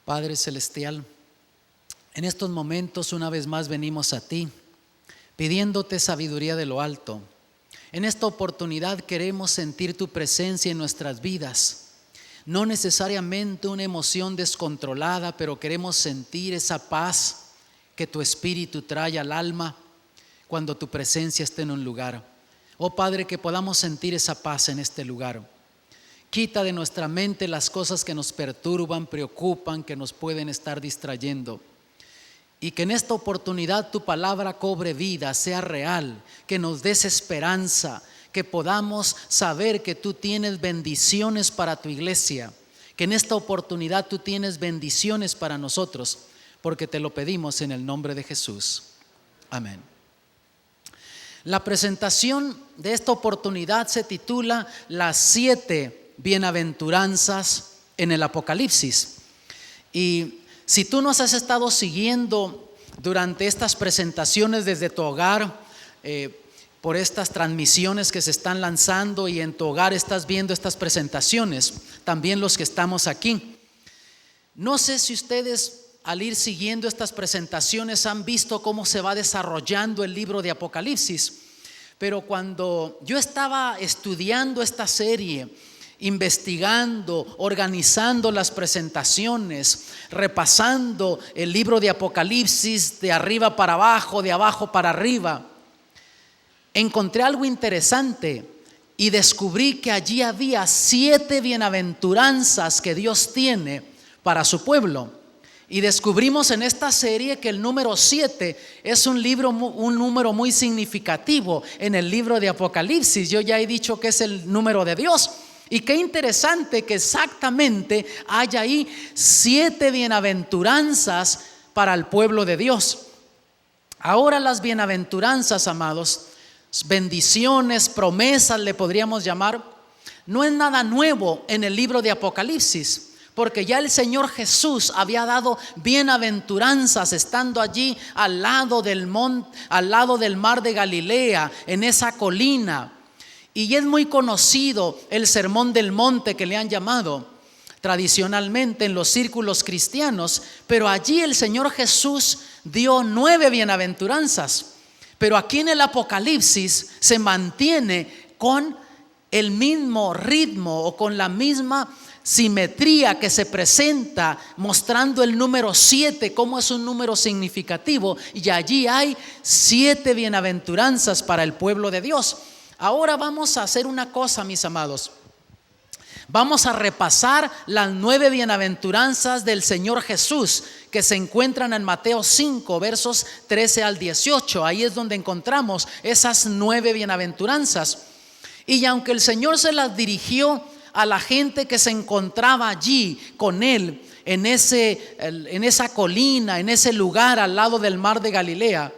Padre Celestial, en estos momentos una vez más venimos a ti, pidiéndote sabiduría de lo alto. En esta oportunidad queremos sentir tu presencia en nuestras vidas. No necesariamente una emoción descontrolada, pero queremos sentir esa paz que tu Espíritu trae al alma cuando tu presencia esté en un lugar. Oh Padre, que podamos sentir esa paz en este lugar. Quita de nuestra mente las cosas que nos perturban, preocupan, que nos pueden estar distrayendo. Y que en esta oportunidad tu palabra cobre vida, sea real, que nos des esperanza, que podamos saber que tú tienes bendiciones para tu iglesia, que en esta oportunidad tú tienes bendiciones para nosotros, porque te lo pedimos en el nombre de Jesús. Amén. La presentación de esta oportunidad se titula Las 7 bienaventuranzas en el Apocalipsis. Y si tú nos has estado siguiendo durante estas presentaciones desde tu hogar, por estas transmisiones que se están lanzando, y en tu hogar estás viendo estas presentaciones, también los que estamos aquí. No sé si ustedes al ir siguiendo estas presentaciones han visto cómo se va desarrollando el libro de Apocalipsis, pero cuando yo estaba estudiando esta serie, investigando, organizando las presentaciones, repasando el libro de Apocalipsis de arriba para abajo, de abajo para arriba, encontré algo interesante y descubrí que allí había 7 bienaventuranzas que Dios tiene para su pueblo. Y descubrimos en esta serie que el número 7 es un número muy significativo en el libro de Apocalipsis. Yo ya he dicho que es el número de Dios. Y qué interesante que exactamente hay ahí 7 bienaventuranzas para el pueblo de Dios. Ahora las bienaventuranzas, amados, bendiciones, promesas le podríamos llamar, no es nada nuevo en el libro de Apocalipsis, porque ya el Señor Jesús había dado bienaventuranzas estando allí al lado del mar de Galilea, en esa colina. Y es muy conocido el sermón del monte que le han llamado tradicionalmente en los círculos cristianos, pero allí el Señor Jesús dio 9 bienaventuranzas. Pero aquí en el Apocalipsis se mantiene con el mismo ritmo o con la misma simetría que se presenta, mostrando el número 7 como es un número significativo, y allí hay 7 bienaventuranzas para el pueblo de Dios. Ahora vamos a hacer una cosa, mis amados. Vamos a repasar las 9 bienaventuranzas del Señor Jesús que se encuentran en Mateo 5, versos 13 al 18. Ahí es donde encontramos esas 9 bienaventuranzas. Y aunque el Señor se las dirigió a la gente que se encontraba allí con Él, en esa colina, en ese lugar al lado del mar de Galilea,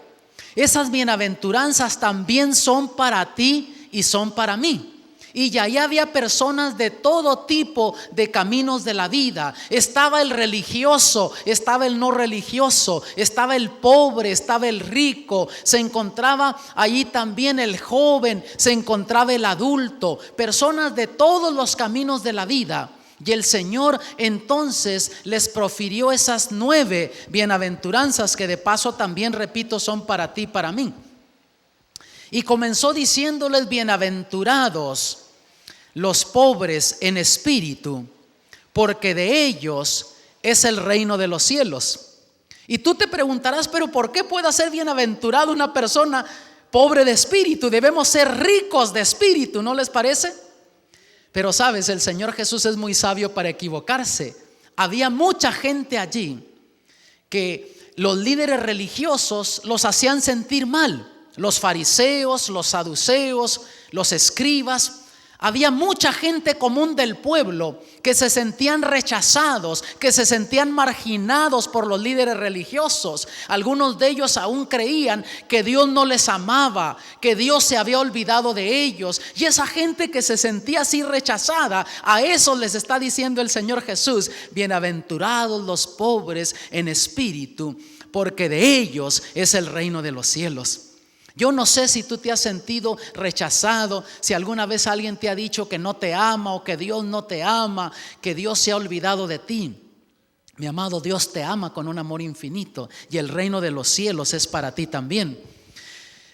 esas bienaventuranzas también son para ti y son para mí. Y ya ahí había personas de todo tipo de caminos de la vida. Estaba el religioso, estaba el no religioso, estaba el pobre, estaba el rico, se encontraba allí también el joven, se encontraba el adulto, personas de todos los caminos de la vida. Y el Señor entonces les profirió esas 9 bienaventuranzas que de paso también, repito, son para ti y para mí. Y comenzó diciéndoles: bienaventurados los pobres en espíritu, porque de ellos es el reino de los cielos. Y tú te preguntarás, pero ¿por qué puede ser bienaventurado una persona pobre de espíritu? Debemos ser ricos de espíritu, ¿no les parece? Pero sabes, el Señor Jesús es muy sabio para equivocarse. Había mucha gente allí que los líderes religiosos los hacían sentir mal. Los fariseos, los saduceos, los escribas. Había mucha gente común del pueblo que se sentían rechazados, que se sentían marginados por los líderes religiosos. Algunos de ellos aún creían que Dios no les amaba, que Dios se había olvidado de ellos. Y esa gente que se sentía así rechazada, a eso les está diciendo el Señor Jesús: bienaventurados los pobres en espíritu, porque de ellos es el reino de los cielos. Yo no sé si tú te has sentido rechazado, si alguna vez alguien te ha dicho que no te ama o que Dios no te ama, que Dios se ha olvidado de ti. Mi amado, Dios te ama con un amor infinito y el reino de los cielos es para ti también.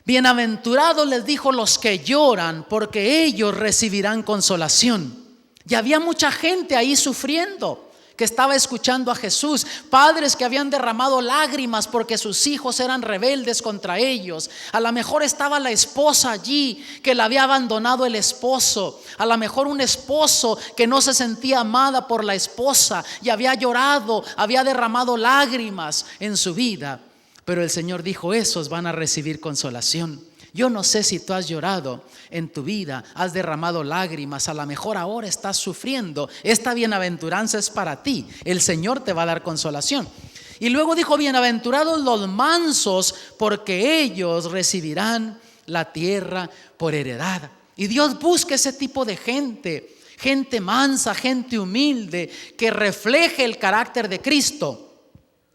Bienaventurados, les dijo, los que lloran, porque ellos recibirán consolación. Y había mucha gente ahí sufriendo, que estaba escuchando a Jesús. Padres que habían derramado lágrimas porque sus hijos eran rebeldes contra ellos. A lo mejor estaba la esposa allí que la había abandonado el esposo. A lo mejor un esposo que no se sentía amada por la esposa y había llorado, había derramado lágrimas en su vida. Pero el Señor dijo, esos van a recibir consolación. Yo no sé si tú has llorado en tu vida, has derramado lágrimas, a lo mejor ahora estás sufriendo. Esta bienaventuranza es para ti. El Señor te va a dar consolación. Y luego dijo, bienaventurados los mansos, porque ellos recibirán la tierra por heredad. Y Dios busca ese tipo de gente, gente mansa, gente humilde, que refleje el carácter de Cristo.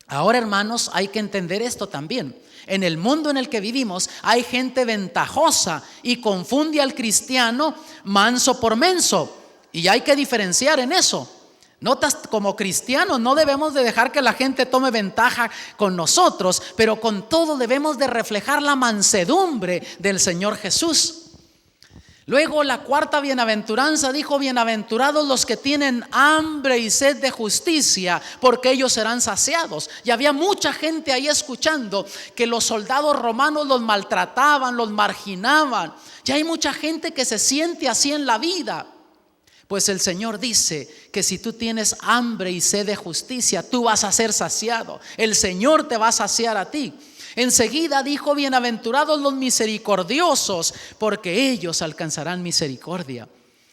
Ahora, hermanos, hay que entender esto también. En el mundo en el que vivimos hay gente ventajosa y confunde al cristiano manso por menso. Y hay que diferenciar en eso. Notas, como cristianos no debemos de dejar que la gente tome ventaja con nosotros, pero con todo debemos de reflejar la mansedumbre del Señor Jesús. Luego la cuarta bienaventuranza dijo, bienaventurados los que tienen hambre y sed de justicia, porque ellos serán saciados. Y había mucha gente ahí escuchando que los soldados romanos los maltrataban, los marginaban. Y hay mucha gente que se siente así en la vida. Pues el Señor dice que si tú tienes hambre y sed de justicia, tú vas a ser saciado. El Señor te va a saciar a ti. Enseguida dijo, bienaventurados los misericordiosos, porque ellos alcanzarán misericordia.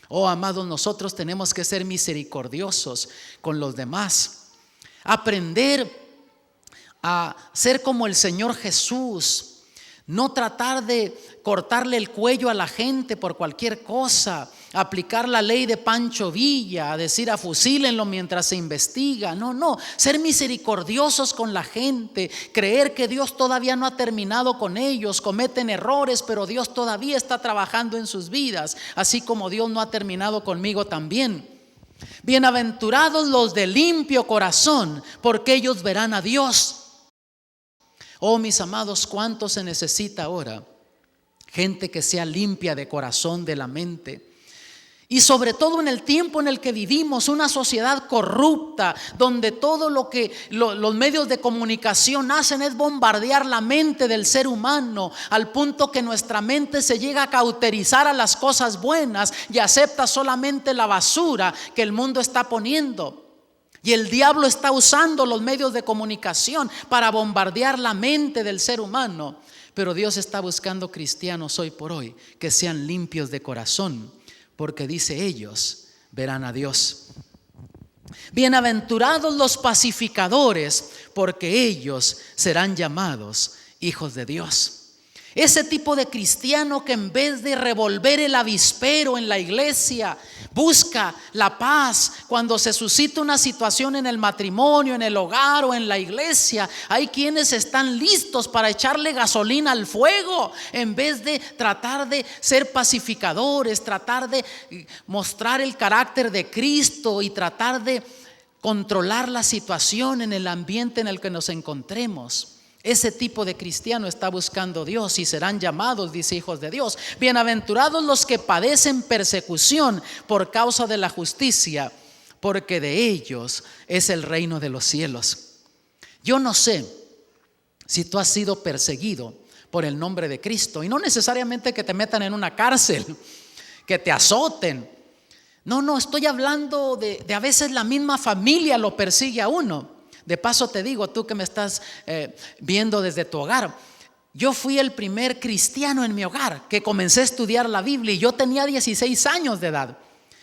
Oh, amados, nosotros tenemos que ser misericordiosos con los demás. Aprender a ser como el Señor Jesús. No tratar de cortarle el cuello a la gente por cualquier cosa. Aplicar la ley de Pancho Villa, decir afusílenlo mientras se investiga. No, ser misericordiosos con la gente, creer que Dios todavía no ha terminado con ellos. Cometen errores, pero Dios todavía está trabajando en sus vidas, así como Dios no ha terminado conmigo también. Bienaventurados los de limpio corazón, porque ellos verán a Dios. Oh, mis amados, ¿cuánto se necesita ahora? Gente que sea limpia de corazón, de la mente. Y sobre todo en el tiempo en el que vivimos, una sociedad corrupta, donde todo lo que los medios de comunicación hacen es bombardear la mente del ser humano, al punto que nuestra mente se llega a cauterizar a las cosas buenas y acepta solamente la basura que el mundo está poniendo. Y el diablo está usando los medios de comunicación para bombardear la mente del ser humano. Pero Dios está buscando cristianos hoy por hoy que sean limpios de corazón, porque dice, ellos verán a Dios. Bienaventurados los pacificadores, porque ellos serán llamados hijos de Dios. Ese tipo de cristiano que en vez de revolver el avispero en la iglesia, busca la paz. Cuando se suscita una situación en el matrimonio, en el hogar o en la iglesia, hay quienes están listos para echarle gasolina al fuego, en vez de tratar de ser pacificadores, tratar de mostrar el carácter de Cristo y tratar de controlar la situación en el ambiente en el que nos encontremos. Ese tipo de cristiano está buscando a Dios y serán llamados, dice, hijos de Dios. Bienaventurados los que padecen persecución por causa de la justicia, porque de ellos es el reino de los cielos. Yo no sé si tú has sido perseguido por el nombre de Cristo, y no necesariamente que te metan en una cárcel, que te azoten. No, estoy hablando de a veces la misma familia lo persigue a uno. De paso te digo, tú que me estás viendo desde tu hogar, yo fui el primer cristiano en mi hogar que comencé a estudiar la Biblia, y yo tenía 16 años de edad,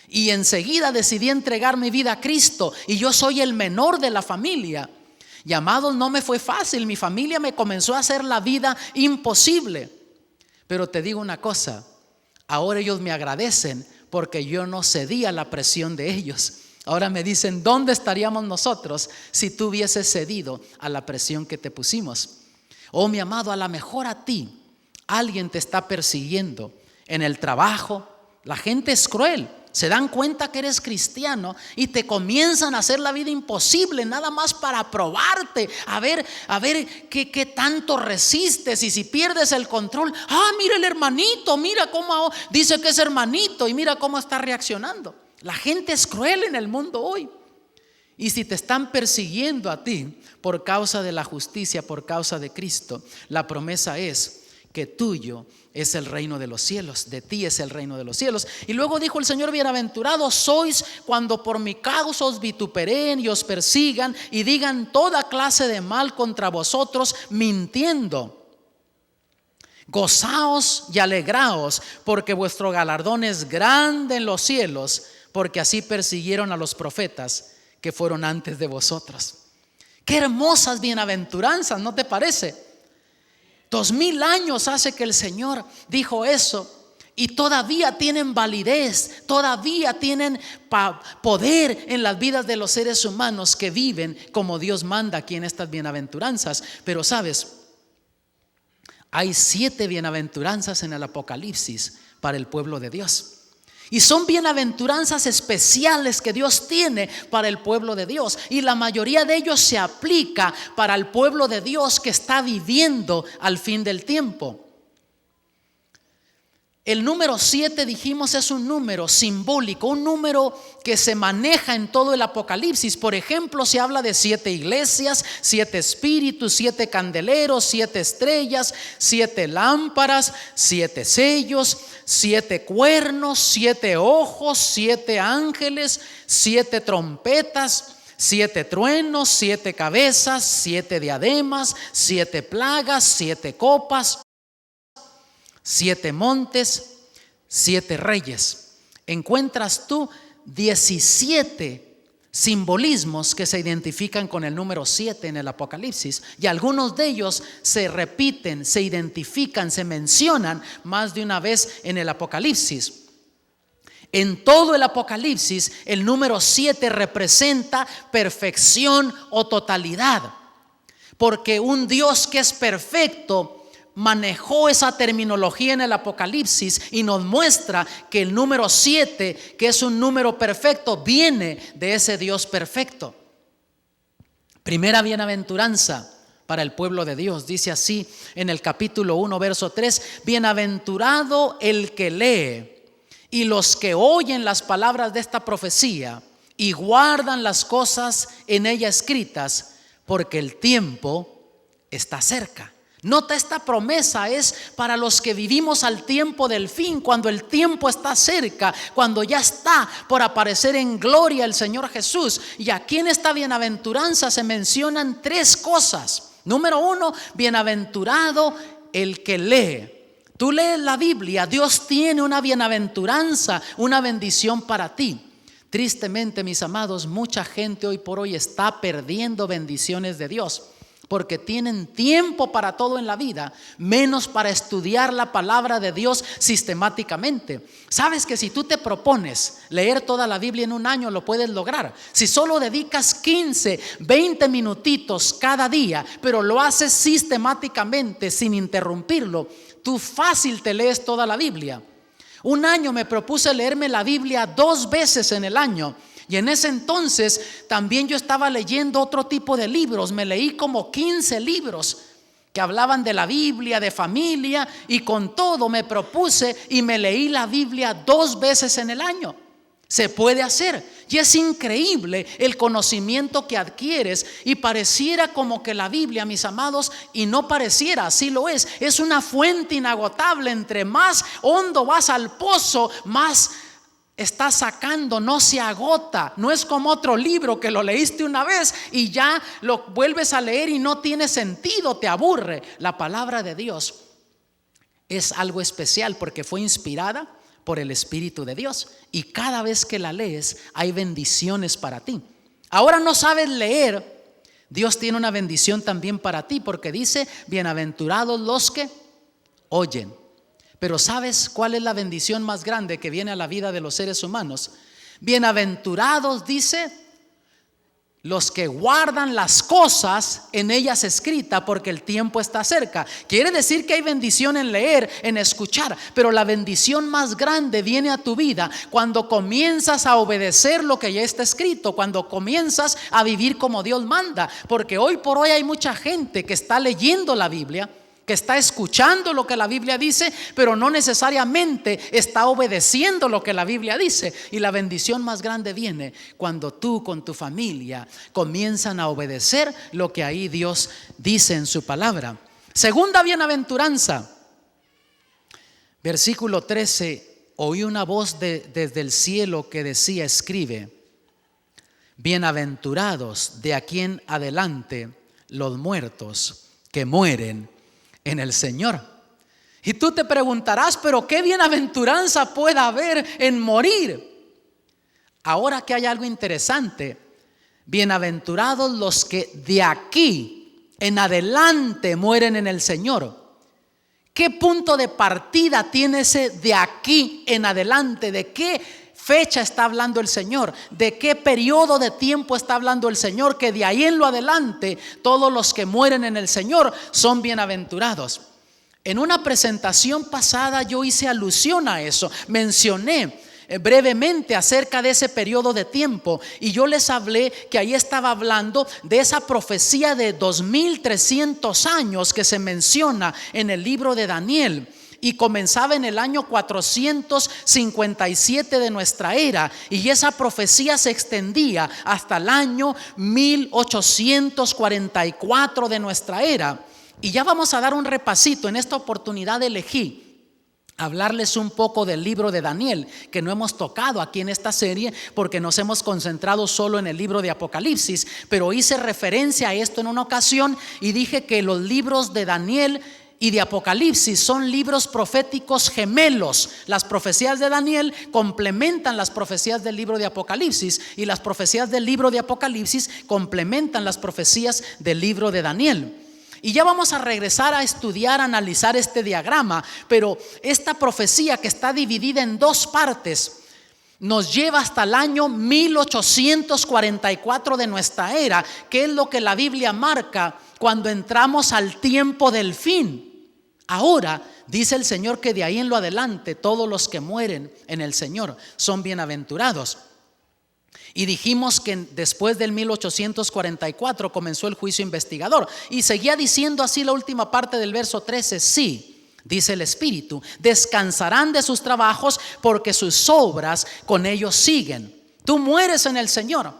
y enseguida decidí entregar mi vida a Cristo, y yo soy el menor de la familia. Y amados, no me fue fácil, mi familia me comenzó a hacer la vida imposible, pero te digo una cosa, ahora ellos me agradecen porque yo no cedí a la presión de ellos. Ahora me dicen, ¿dónde estaríamos nosotros si tú hubieses cedido a la presión que te pusimos? Oh, mi amado, a lo mejor a ti alguien te está persiguiendo en el trabajo. La gente es cruel, Se dan cuenta que eres cristiano y te comienzan a hacer la vida imposible, nada más para probarte, a ver qué tanto resistes. Y si pierdes el control, mira el hermanito, mira cómo dice que es hermanito y mira cómo está reaccionando. La gente es cruel en el mundo hoy. Y si te están persiguiendo a ti por causa de la justicia, por causa de Cristo, la promesa es que tuyo es el reino de los cielos, de ti es el reino de los cielos. Y luego dijo el Señor: bienaventurados sois cuando por mi causa os vituperen y os persigan y digan toda clase de mal contra vosotros, mintiendo. Gozaos y alegraos, porque vuestro galardón es grande en los cielos, porque así persiguieron a los profetas que fueron antes de vosotros. Qué hermosas bienaventuranzas, ¿no te parece? 2000 años hace que el Señor dijo eso y todavía tienen validez, todavía tienen poder en las vidas de los seres humanos que viven como Dios manda aquí en estas bienaventuranzas. Pero sabes, hay 7 bienaventuranzas en el Apocalipsis para el pueblo de Dios. Y son bienaventuranzas especiales que Dios tiene para el pueblo de Dios. Y la mayoría de ellos se aplica para el pueblo de Dios que está viviendo al fin del tiempo. El número 7, dijimos, es un número simbólico, un número que se maneja en todo el Apocalipsis. Por ejemplo, se habla de 7 iglesias, 7 espíritus, 7 candeleros, 7 estrellas, 7 lámparas, 7 sellos, 7 cuernos, 7 ojos, 7 ángeles, 7 trompetas, 7 truenos, 7 cabezas, 7 diademas, 7 plagas, 7 copas, 7 montes, 7 reyes. Encuentras tú 17 simbolismos que se identifican con el número 7 en el Apocalipsis, y algunos de ellos se repiten, se identifican, se mencionan más de una vez en el Apocalipsis. En todo el Apocalipsis, el número 7 representa perfección o totalidad, porque un Dios que es perfecto manejó esa terminología en el Apocalipsis y nos muestra que el número 7, que es un número perfecto, viene de ese Dios perfecto. Primera bienaventuranza para el pueblo de Dios, dice así en el capítulo 1, verso 3: bienaventurado el que lee y los que oyen las palabras de esta profecía y guardan las cosas en ella escritas, porque el tiempo está cerca. Nota, esta promesa es para los que vivimos al tiempo del fin, cuando el tiempo está cerca, cuando ya está por aparecer en gloria el Señor Jesús. Y aquí en esta bienaventuranza se mencionan 3 cosas. Número 1, bienaventurado el que lee. Tú lees la Biblia, Dios tiene una bienaventuranza, una bendición para ti. Tristemente, mis amados, mucha gente hoy por hoy está perdiendo bendiciones de Dios, porque tienen tiempo para todo en la vida, menos para estudiar la palabra de Dios sistemáticamente. Sabes que si tú te propones leer toda la Biblia en un año, lo puedes lograr. Si solo dedicas 15, 20 minutitos cada día, pero lo haces sistemáticamente sin interrumpirlo, tú fácil te lees toda la Biblia. Un año me propuse leerme la Biblia 2 veces en el año. Y en ese entonces también yo estaba leyendo otro tipo de libros. Me leí como 15 libros que hablaban de la Biblia, de familia, y con todo me propuse y me leí la Biblia 2 veces en el año. Se puede hacer, y es increíble el conocimiento que adquieres. Y pareciera como que la Biblia, mis amados, y no pareciera, así lo es una fuente inagotable. Entre más hondo vas al pozo, más está sacando, no se agota. No es como otro libro que lo leíste una vez y ya lo vuelves a leer y no tiene sentido, te aburre. La palabra de Dios es algo especial porque fue inspirada por el Espíritu de Dios, y cada vez que la lees hay bendiciones para ti. Ahora no sabes leer, Dios tiene una bendición también para ti, porque dice: bienaventurados los que oyen. Pero ¿sabes cuál es la bendición más grande que viene a la vida de los seres humanos? Bienaventurados, dice, los que guardan las cosas en ellas escritas, porque el tiempo está cerca. Quiere decir que hay bendición en leer, en escuchar, pero la bendición más grande viene a tu vida cuando comienzas a obedecer lo que ya está escrito, cuando comienzas a vivir como Dios manda. Porque hoy por hoy hay mucha gente que está leyendo la Biblia, que está escuchando lo que la Biblia dice, pero no necesariamente está obedeciendo lo que la Biblia dice. Y la bendición más grande viene cuando tú con tu familia comienzan a obedecer lo que ahí Dios dice en su palabra. Segunda bienaventuranza, versículo 13: oí una voz desde el cielo que decía: escribe, bienaventurados de aquí en adelante los muertos que mueren en el Señor. Y tú te preguntarás, pero ¿qué bienaventuranza puede haber en morir? Ahora que hay algo interesante: bienaventurados los que de aquí en adelante mueren en el Señor. ¿Qué punto de partida tiene ese de aquí en adelante? ¿De qué fecha está hablando el Señor? ¿De qué periodo de tiempo está hablando el Señor? Que de ahí en lo adelante todos los que mueren en el Señor son bienaventurados. En una presentación pasada yo hice alusión a eso, mencioné brevemente acerca de ese periodo de tiempo, y yo les hablé que ahí estaba hablando de esa profecía de 2300 años que se menciona en el libro de Daniel. Y comenzaba en el año 457 de nuestra era, y esa profecía se extendía hasta el año 1844 de nuestra era. Y ya vamos a dar un repasito. En esta oportunidad elegí hablarles un poco del libro de Daniel, que no hemos tocado aquí en esta serie porque nos hemos concentrado solo en el libro de Apocalipsis, pero hice referencia a esto en una ocasión y dije que los libros de Daniel y de Apocalipsis son libros proféticos gemelos. Las profecías de Daniel complementan las profecías del libro de Apocalipsis, y las profecías del libro de Apocalipsis complementan las profecías del libro de Daniel. Y ya vamos a regresar a estudiar, a analizar este diagrama, pero esta profecía, que está dividida en dos partes, nos lleva hasta el año 1844 de nuestra era, que es lo que la Biblia marca cuando entramos al tiempo del fin. Ahora dice el Señor que de ahí en lo adelante todos los que mueren en el Señor son bienaventurados. Y dijimos que después del 1844 comenzó el juicio investigador, y seguía diciendo así la última parte del verso 13: sí, dice el Espíritu, descansarán de sus trabajos porque sus obras con ellos siguen. Tú mueres en el Señor,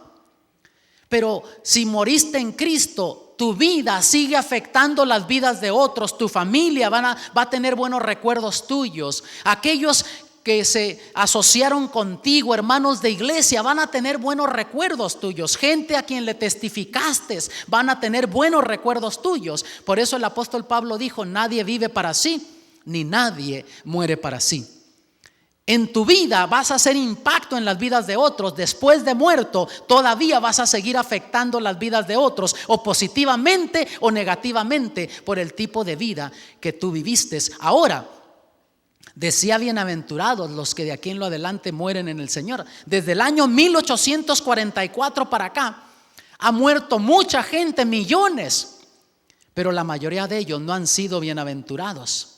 pero si moriste en Cristo, tu vida sigue afectando las vidas de otros. Tu familia va a tener buenos recuerdos tuyos. Aquellos que se asociaron contigo, hermanos de iglesia, van a tener buenos recuerdos tuyos. Gente a quien le testificaste van a tener buenos recuerdos tuyos. Por eso el apóstol Pablo dijo: nadie vive para sí, ni nadie muere para sí. En tu vida vas a hacer impacto en las vidas de otros. Después de muerto todavía vas a seguir afectando las vidas de otros, o positivamente o negativamente, por el tipo de vida que tú viviste. Ahora, decía: bienaventurados los que de aquí en lo adelante mueren en el Señor. Desde el año 1844 para acá ha muerto mucha gente, millones, pero la mayoría de ellos no han sido bienaventurados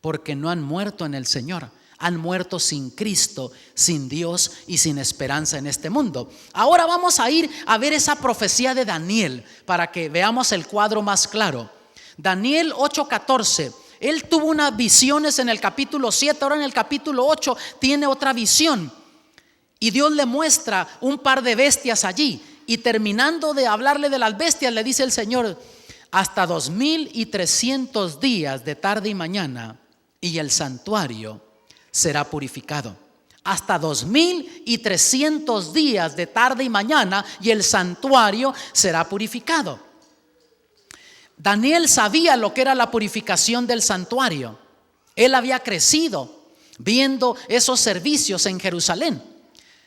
porque no han muerto en el Señor. Han muerto sin Cristo, sin Dios y sin esperanza en este mundo. Ahora vamos a ir a ver esa profecía de Daniel para que veamos el cuadro más claro. Daniel 8:14. Él tuvo unas visiones en el capítulo 7, ahora en el capítulo 8 tiene otra visión. Y Dios le muestra un par de bestias allí. Y terminando de hablarle de las bestias, le dice el Señor: hasta 2300 días de tarde y mañana, y el santuario será purificado. Hasta 2300 días de tarde y mañana, y el santuario será purificado. Daniel sabía lo que era la purificación del santuario. Él había crecido viendo esos servicios en Jerusalén.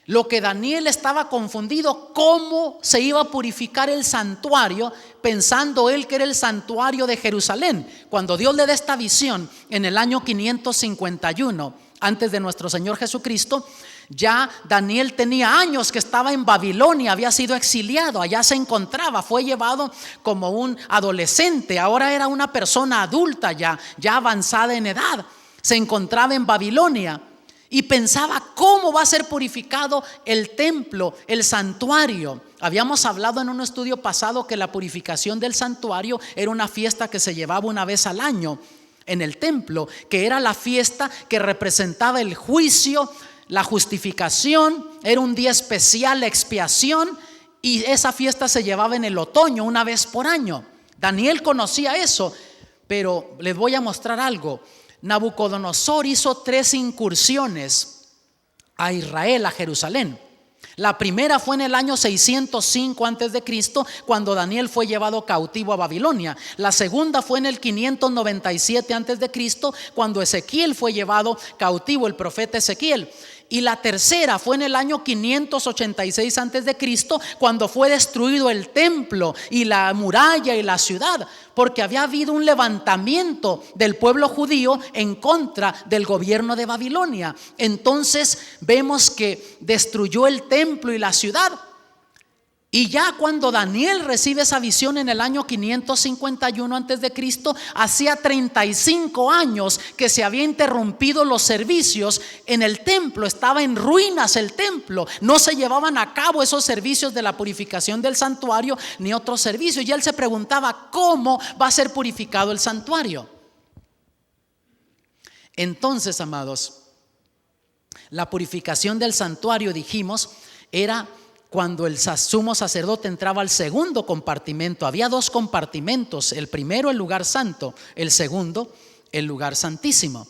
Lo que Daniel estaba confundido, cómo se iba a purificar el santuario, pensando él que era el santuario de Jerusalén. Cuando Dios le da esta visión en el año 551 antes de nuestro Señor Jesucristo, Ya Daniel tenía años que estaba en Babilonia, había sido exiliado, allá se encontraba, fue llevado como un adolescente, ahora era una persona adulta ya avanzada en edad, se encontraba en Babilonia y pensaba cómo va a ser purificado el templo, el santuario. Habíamos hablado en un estudio pasado que la purificación del santuario era una fiesta que se llevaba una vez al año en el templo, que era la fiesta que representaba el juicio, la justificación, era un día especial, la expiación, y esa fiesta se llevaba en el otoño una vez por año. Daniel conocía eso, pero les voy a mostrar algo. Nabucodonosor hizo 3 incursiones a Israel, a Jerusalén. La primera fue en el año 605 antes de Cristo, cuando Daniel fue llevado cautivo a Babilonia. La segunda fue en el 597 antes de Cristo, cuando Ezequiel fue llevado cautivo, el profeta Ezequiel. Y la tercera fue en el año 586 antes de Cristo, cuando fue destruido el templo y la muralla y la ciudad, porque había habido un levantamiento del pueblo judío en contra del gobierno de Babilonia. Entonces vemos que destruyó el templo y la ciudad. Y ya cuando Daniel recibe esa visión en el año 551 antes de Cristo, hacía 35 años que se había interrumpido los servicios en el templo, estaba en ruinas el templo, no se llevaban a cabo esos servicios de la purificación del santuario ni otros servicios. Y él se preguntaba cómo va a ser purificado el santuario. Entonces, amados, la purificación del santuario, dijimos, era cuando el sumo sacerdote entraba al segundo compartimento. Había 2 compartimentos: el primero el lugar santo, el segundo el lugar santísimo.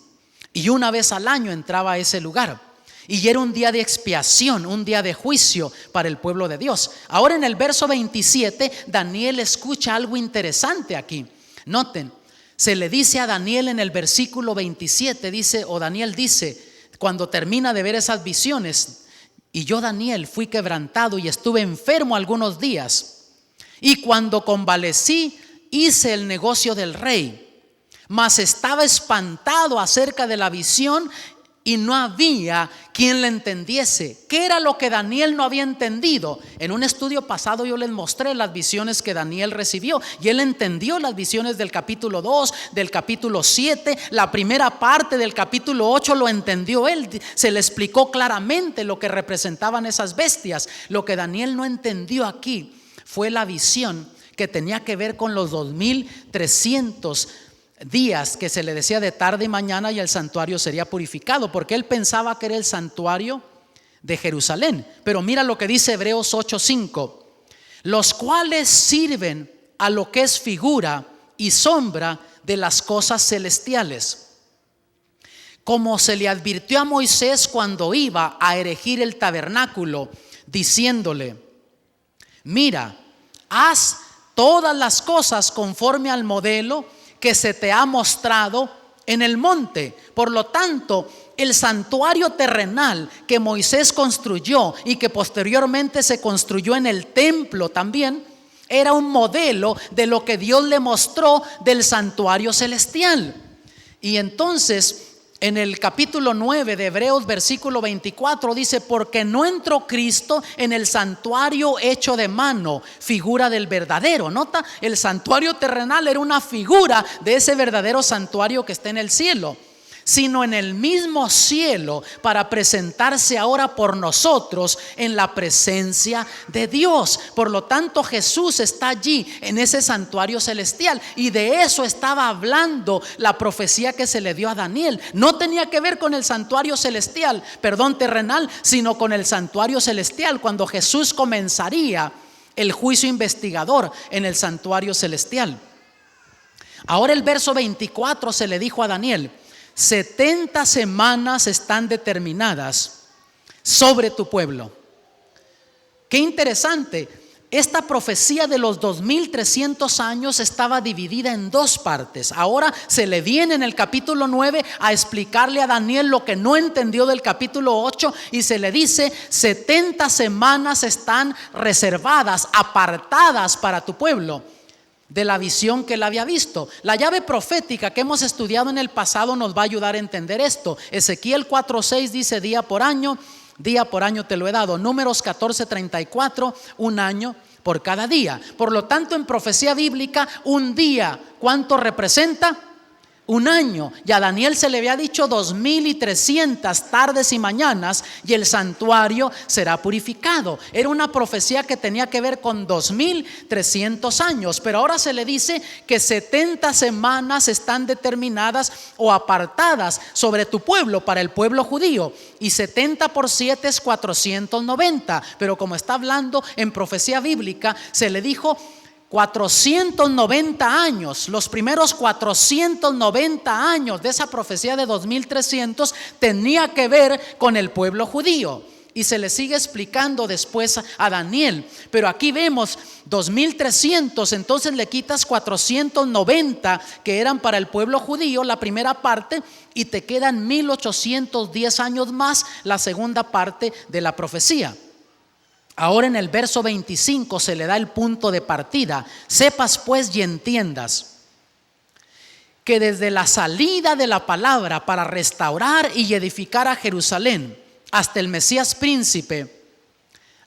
Y una vez al año entraba a ese lugar. Y era un día de expiación, un día de juicio para el pueblo de Dios. Ahora en el verso 27, Daniel escucha algo interesante aquí. Noten, se le dice a Daniel en el versículo 27, Daniel dice, cuando termina de ver esas visiones: y yo, Daniel, fui quebrantado y estuve enfermo algunos días, y cuando convalecí hice el negocio del rey, mas estaba espantado acerca de la visión y no había quien le entendiese. ¿Qué era lo que Daniel no había entendido? En un estudio pasado yo les mostré las visiones que Daniel recibió, y él entendió las visiones del capítulo 2, del capítulo 7, la primera parte del capítulo 8 lo entendió él, se le explicó claramente lo que representaban esas bestias. Lo que Daniel no entendió aquí fue la visión que tenía que ver con los 2300 días que se le decía de tarde y mañana, y el santuario sería purificado, porque él pensaba que era el santuario de Jerusalén. Pero mira lo que dice Hebreos 8:5: los cuales sirven a lo que es figura y sombra de las cosas celestiales, como se le advirtió a Moisés cuando iba a erigir el tabernáculo, diciéndole: mira, haz todas las cosas conforme al modelo que se te ha mostrado en el monte. Por lo tanto, el santuario terrenal que Moisés construyó y que posteriormente se construyó en el templo también, era un modelo de lo que Dios le mostró del santuario celestial. Y entonces, en el capítulo 9 de Hebreos, versículo 24, dice: porque no entró Cristo en el santuario hecho de mano, figura del verdadero. Nota, el santuario terrenal era una figura de ese verdadero santuario que está en el cielo, sino en el mismo cielo, para presentarse ahora por nosotros en la presencia de Dios. Por lo tanto, Jesús está allí en ese santuario celestial, y de eso estaba hablando la profecía que se le dio a Daniel. No tenía que ver con el santuario celestial, terrenal, sino con el santuario celestial, cuando Jesús comenzaría el juicio investigador en el santuario celestial. Ahora el verso 24 se le dijo a Daniel: 70 semanas están determinadas sobre tu pueblo. Qué interesante. Esta profecía de los 2300 años estaba dividida en 2 partes. Ahora se le viene en el capítulo 9 a explicarle a Daniel lo que no entendió del capítulo 8, y se le dice: 70 semanas están reservadas, apartadas para tu pueblo, de la visión que él había visto. La llave profética que hemos estudiado en el pasado nos va a ayudar a entender esto. Ezequiel 4:6 dice: día por año, Día por año te lo he dado. Números 14:34, un año por cada día. Por lo tanto, en profecía bíblica, un día, ¿cuánto representa? Un año. Y a Daniel se le había dicho 2300 tardes y mañanas y el santuario será purificado. Era una profecía que tenía que ver con 2300 años. Pero ahora se le dice que 70 semanas están determinadas o apartadas sobre tu pueblo, para el pueblo judío. Y 70 por 7 es 490. Pero como está hablando en profecía bíblica, se le dijo 490 años. Los primeros 490 años de esa profecía de 2300 tenía que ver con el pueblo judío. Y se le sigue explicando después a Daniel. Pero aquí vemos 2300, entonces le quitas 490 que eran para el pueblo judío, la primera parte, y te quedan 1810 años más, la segunda parte de la profecía. Ahora en el verso 25 se le da el punto de partida. Sepas pues y entiendas que desde la salida de la palabra para restaurar y edificar a Jerusalén hasta el Mesías príncipe,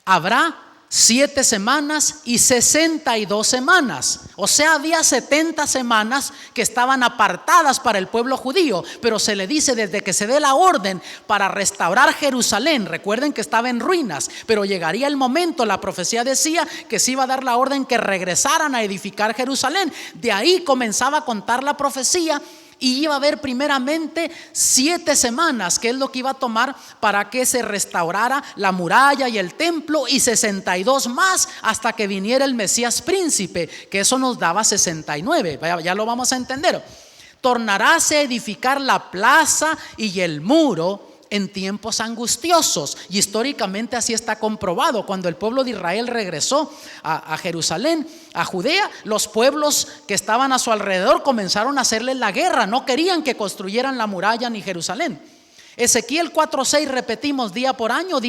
habrá 7 semanas y 62 semanas. O sea, había 70 semanas que estaban apartadas para el pueblo judío. Pero se le dice desde que se dé la orden para restaurar Jerusalén. Recuerden que estaba en ruinas, pero llegaría el momento, la profecía decía que se iba a dar la orden que regresaran a edificar Jerusalén. De ahí comenzaba a contar la profecía. Y iba a haber primeramente 7 semanas, que es lo que iba a tomar para que se restaurara la muralla y el templo, y 62 más hasta que viniera el Mesías príncipe, que eso nos daba 69. Ya lo vamos a entender. Tornaráse a edificar la plaza y el muro en tiempos angustiosos. Y históricamente así está comprobado. Cuando el pueblo de Israel regresó a Jerusalén, a Judea, los pueblos que estaban a su alrededor comenzaron a hacerles la guerra. No querían que construyeran la muralla ni Jerusalén. Ezequiel 4:6, repetimos, día por año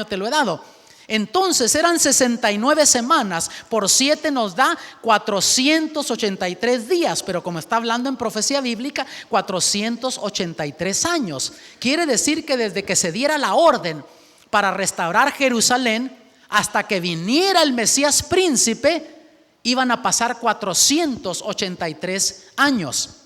te lo he dado. Entonces eran 69 semanas, por 7 nos da 483 días, pero como está hablando en profecía bíblica, 483 años. Quiere decir que desde que se diera la orden para restaurar Jerusalén hasta que viniera el Mesías príncipe, iban a pasar 483 años.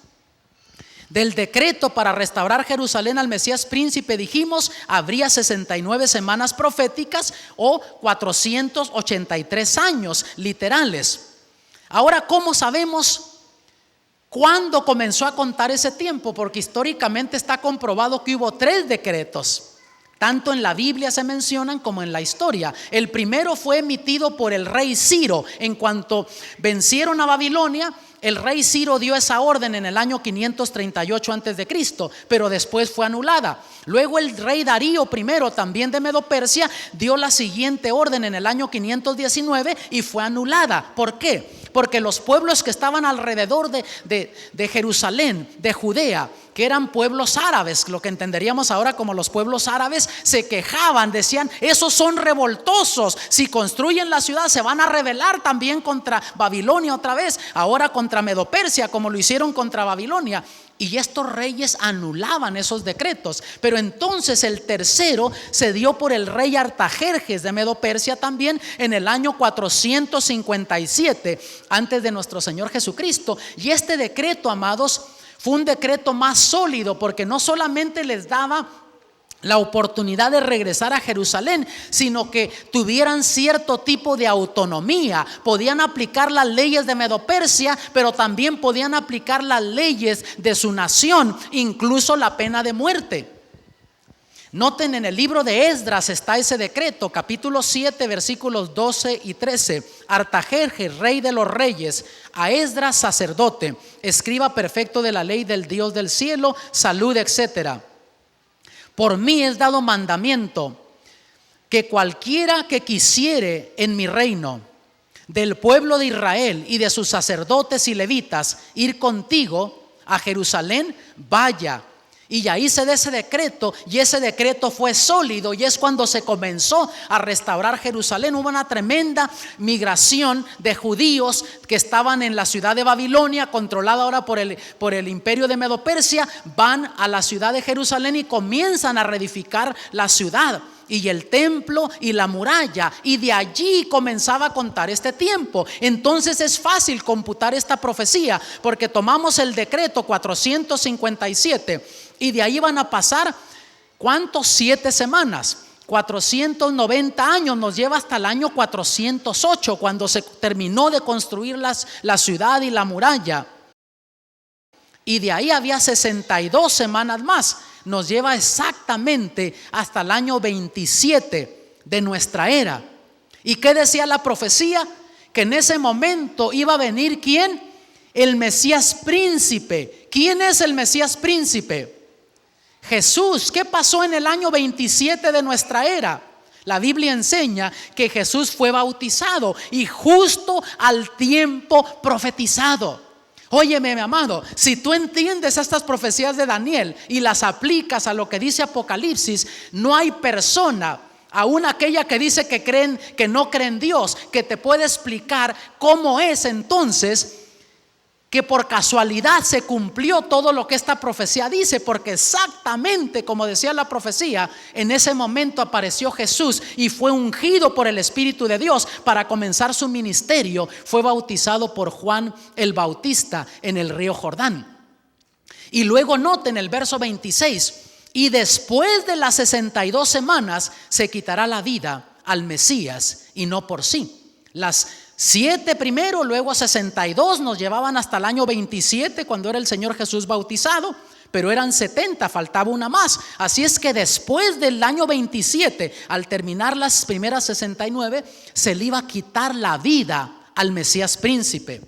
Del decreto para restaurar Jerusalén al Mesías príncipe, dijimos, habría 69 semanas proféticas o 483 años literales. Ahora, ¿cómo sabemos cuándo comenzó a contar ese tiempo? Porque históricamente está comprobado que hubo 3 decretos. Tanto en la Biblia se mencionan como en la historia. El primero fue emitido por el rey Ciro. En cuanto vencieron a Babilonia, el rey Ciro dio esa orden en el año 538 antes de Cristo, pero después fue anulada. Luego el rey Darío I, también de Medo-Persia, dio la siguiente orden en el año 519 y fue anulada. ¿Por qué? Porque los pueblos que estaban alrededor de Jerusalén, de Judea, que eran pueblos árabes, lo que entenderíamos ahora como los pueblos árabes, se quejaban, decían: esos son revoltosos, si construyen la ciudad se van a rebelar también contra Babilonia otra vez, ahora contra Medo-Persia, como lo hicieron contra Babilonia. Y estos reyes anulaban esos decretos. Pero entonces el tercero se dio por el rey Artajerjes de Medo-Persia también en el año 457 antes de nuestro Señor Jesucristo. Y este decreto, amados, fue un decreto más sólido, porque no solamente les daba la oportunidad de regresar a Jerusalén, sino que tuvieran cierto tipo de autonomía. Podían aplicar las leyes de Medo-Persia, pero también podían aplicar las leyes de su nación, incluso la pena de muerte. Noten, en el libro de Esdras está ese decreto, capítulo 7, versículos 12 y 13. Artajerjes, rey de los reyes, a Esdras, sacerdote, escriba perfecto de la ley del Dios del cielo, salud, etcétera. Por mí es dado mandamiento que cualquiera que quisiere en mi reino, del pueblo de Israel y de sus sacerdotes y levitas, ir contigo a Jerusalén, vaya. Y ahí se da ese decreto, y ese decreto fue sólido, y es cuando se comenzó a restaurar Jerusalén. Hubo una tremenda migración de judíos que estaban en la ciudad de Babilonia, controlada ahora por el imperio de Medo-Persia. Van a la ciudad de Jerusalén y comienzan a reedificar la ciudad. y el templo y la muralla, y de allí comenzaba a contar este tiempo. Entonces es fácil computar esta profecía, porque tomamos el decreto 457 y de ahí van a pasar, ¿cuántos? 7 semanas. 490 años nos lleva hasta el año 408, cuando se terminó de construir la ciudad y la muralla. Y de ahí había 62 semanas más. Nos lleva exactamente hasta el año 27 de nuestra era. ¿Y qué decía la profecía? Que en ese momento iba a venir ¿quién? El Mesías príncipe. ¿Quién es el Mesías príncipe? Jesús. ¿Qué pasó en el año 27 de nuestra era? La Biblia enseña que Jesús fue bautizado y justo al tiempo profetizado. Óyeme, mi amado, si tú entiendes estas profecías de Daniel y las aplicas a lo que dice Apocalipsis, no hay persona, aún aquella que dice que no cree en Dios, que te puede explicar cómo es entonces que por casualidad se cumplió todo lo que esta profecía dice, porque exactamente como decía la profecía, en ese momento apareció Jesús y fue ungido por el Espíritu de Dios para comenzar su ministerio. Fue bautizado por Juan el Bautista en el río Jordán. Y luego noten el verso 26: y después de las 62 semanas se quitará la vida al Mesías, y no por sí. Las 7 primero, luego 62 nos llevaban hasta el año 27, cuando era el Señor Jesús bautizado, pero eran 70, faltaba una más. Así es que después del año 27, al terminar las primeras 69, se le iba a quitar la vida al Mesías príncipe.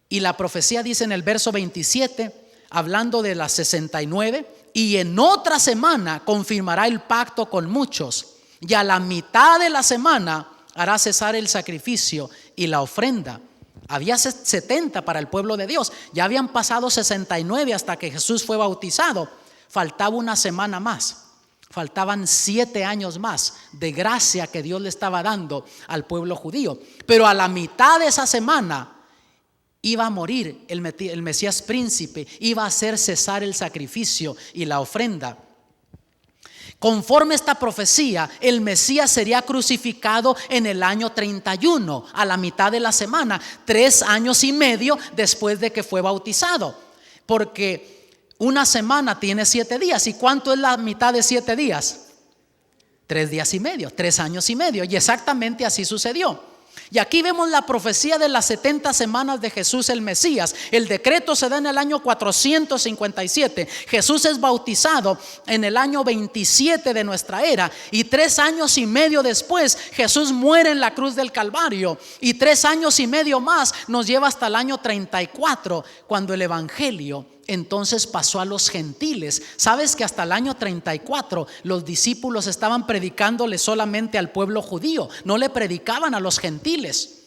Y la profecía dice en el verso 27, hablando de las 69: y en otra semana confirmará el pacto con muchos, y a la mitad de la semana hará cesar el sacrificio y la ofrenda. Había 70 para el pueblo de Dios. Ya habían pasado 69 hasta que Jesús fue bautizado. Faltaba una semana más. Faltaban 7 años más de gracia que Dios le estaba dando al pueblo judío. Pero a la mitad de esa semana iba a morir el Mesías príncipe. Iba a hacer cesar el sacrificio y la ofrenda. Conforme esta profecía, el Mesías sería crucificado en el año 31, a la mitad de la semana, 3 años y medio después de que fue bautizado. Porque una semana tiene 7 días. ¿Y cuánto es la mitad de 7 días? 3 días y medio, 3 años y medio. Y exactamente así sucedió. Y aquí vemos la profecía de las 70 semanas de Jesús el Mesías. El decreto se da en el año 457. Jesús es bautizado en el año 27 de nuestra era. Y 3 años y medio después Jesús muere en la cruz del Calvario. Y 3 años y medio más nos lleva hasta el año 34, cuando el evangelio entonces pasó a los gentiles. Sabes que hasta el año 34 los discípulos estaban predicándole solamente al pueblo judío, no le predicaban a los gentiles.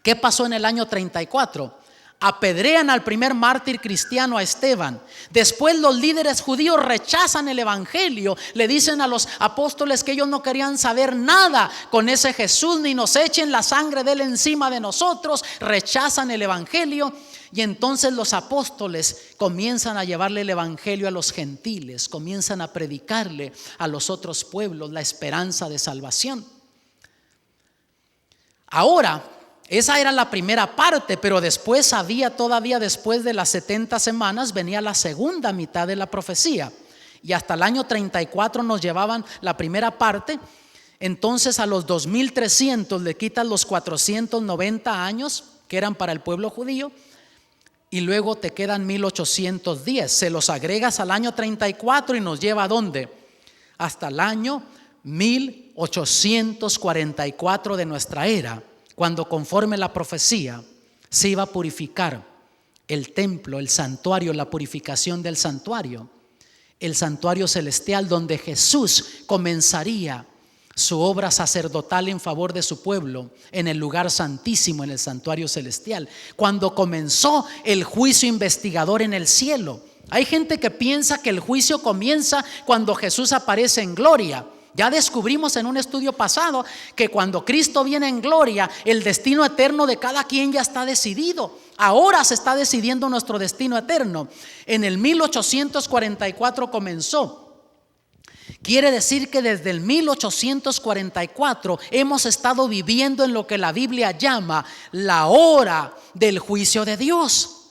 ¿Qué pasó en el año 34? Apedrean al primer mártir cristiano, a Esteban. Después los líderes judíos rechazan el evangelio. Le dicen a los apóstoles que ellos no querían saber nada con ese Jesús, ni nos echen la sangre de él encima de nosotros. Rechazan el evangelio. Y entonces los apóstoles comienzan a llevarle el evangelio a los gentiles, comienzan a predicarle a los otros pueblos la esperanza de salvación. Ahora, esa era la primera parte, pero después había todavía, después de las 70 semanas, venía la segunda mitad de la profecía. Y hasta el año 34 nos llevaban la primera parte. Entonces a los 2300 le quitan los 490 años que eran para el pueblo judío. Y luego te quedan 1810. Se los agregas al año 34 y nos lleva ¿a dónde? Hasta el año 1844 de nuestra era, cuando conforme la profecía se iba a purificar el templo, el santuario, la purificación del santuario, el santuario celestial, donde Jesús comenzaría su obra sacerdotal en favor de su pueblo en el lugar santísimo, en el santuario celestial, cuando comenzó el juicio investigador en el cielo. Hay gente que piensa que el juicio comienza cuando Jesús aparece en gloria. Ya descubrimos en un estudio pasado que cuando Cristo viene en gloria, el destino eterno de cada quien ya está decidido. Ahora se está decidiendo nuestro destino eterno. En el 1844 comenzó. Quiere decir que desde el 1844 hemos estado viviendo en lo que la Biblia llama la hora del juicio de Dios.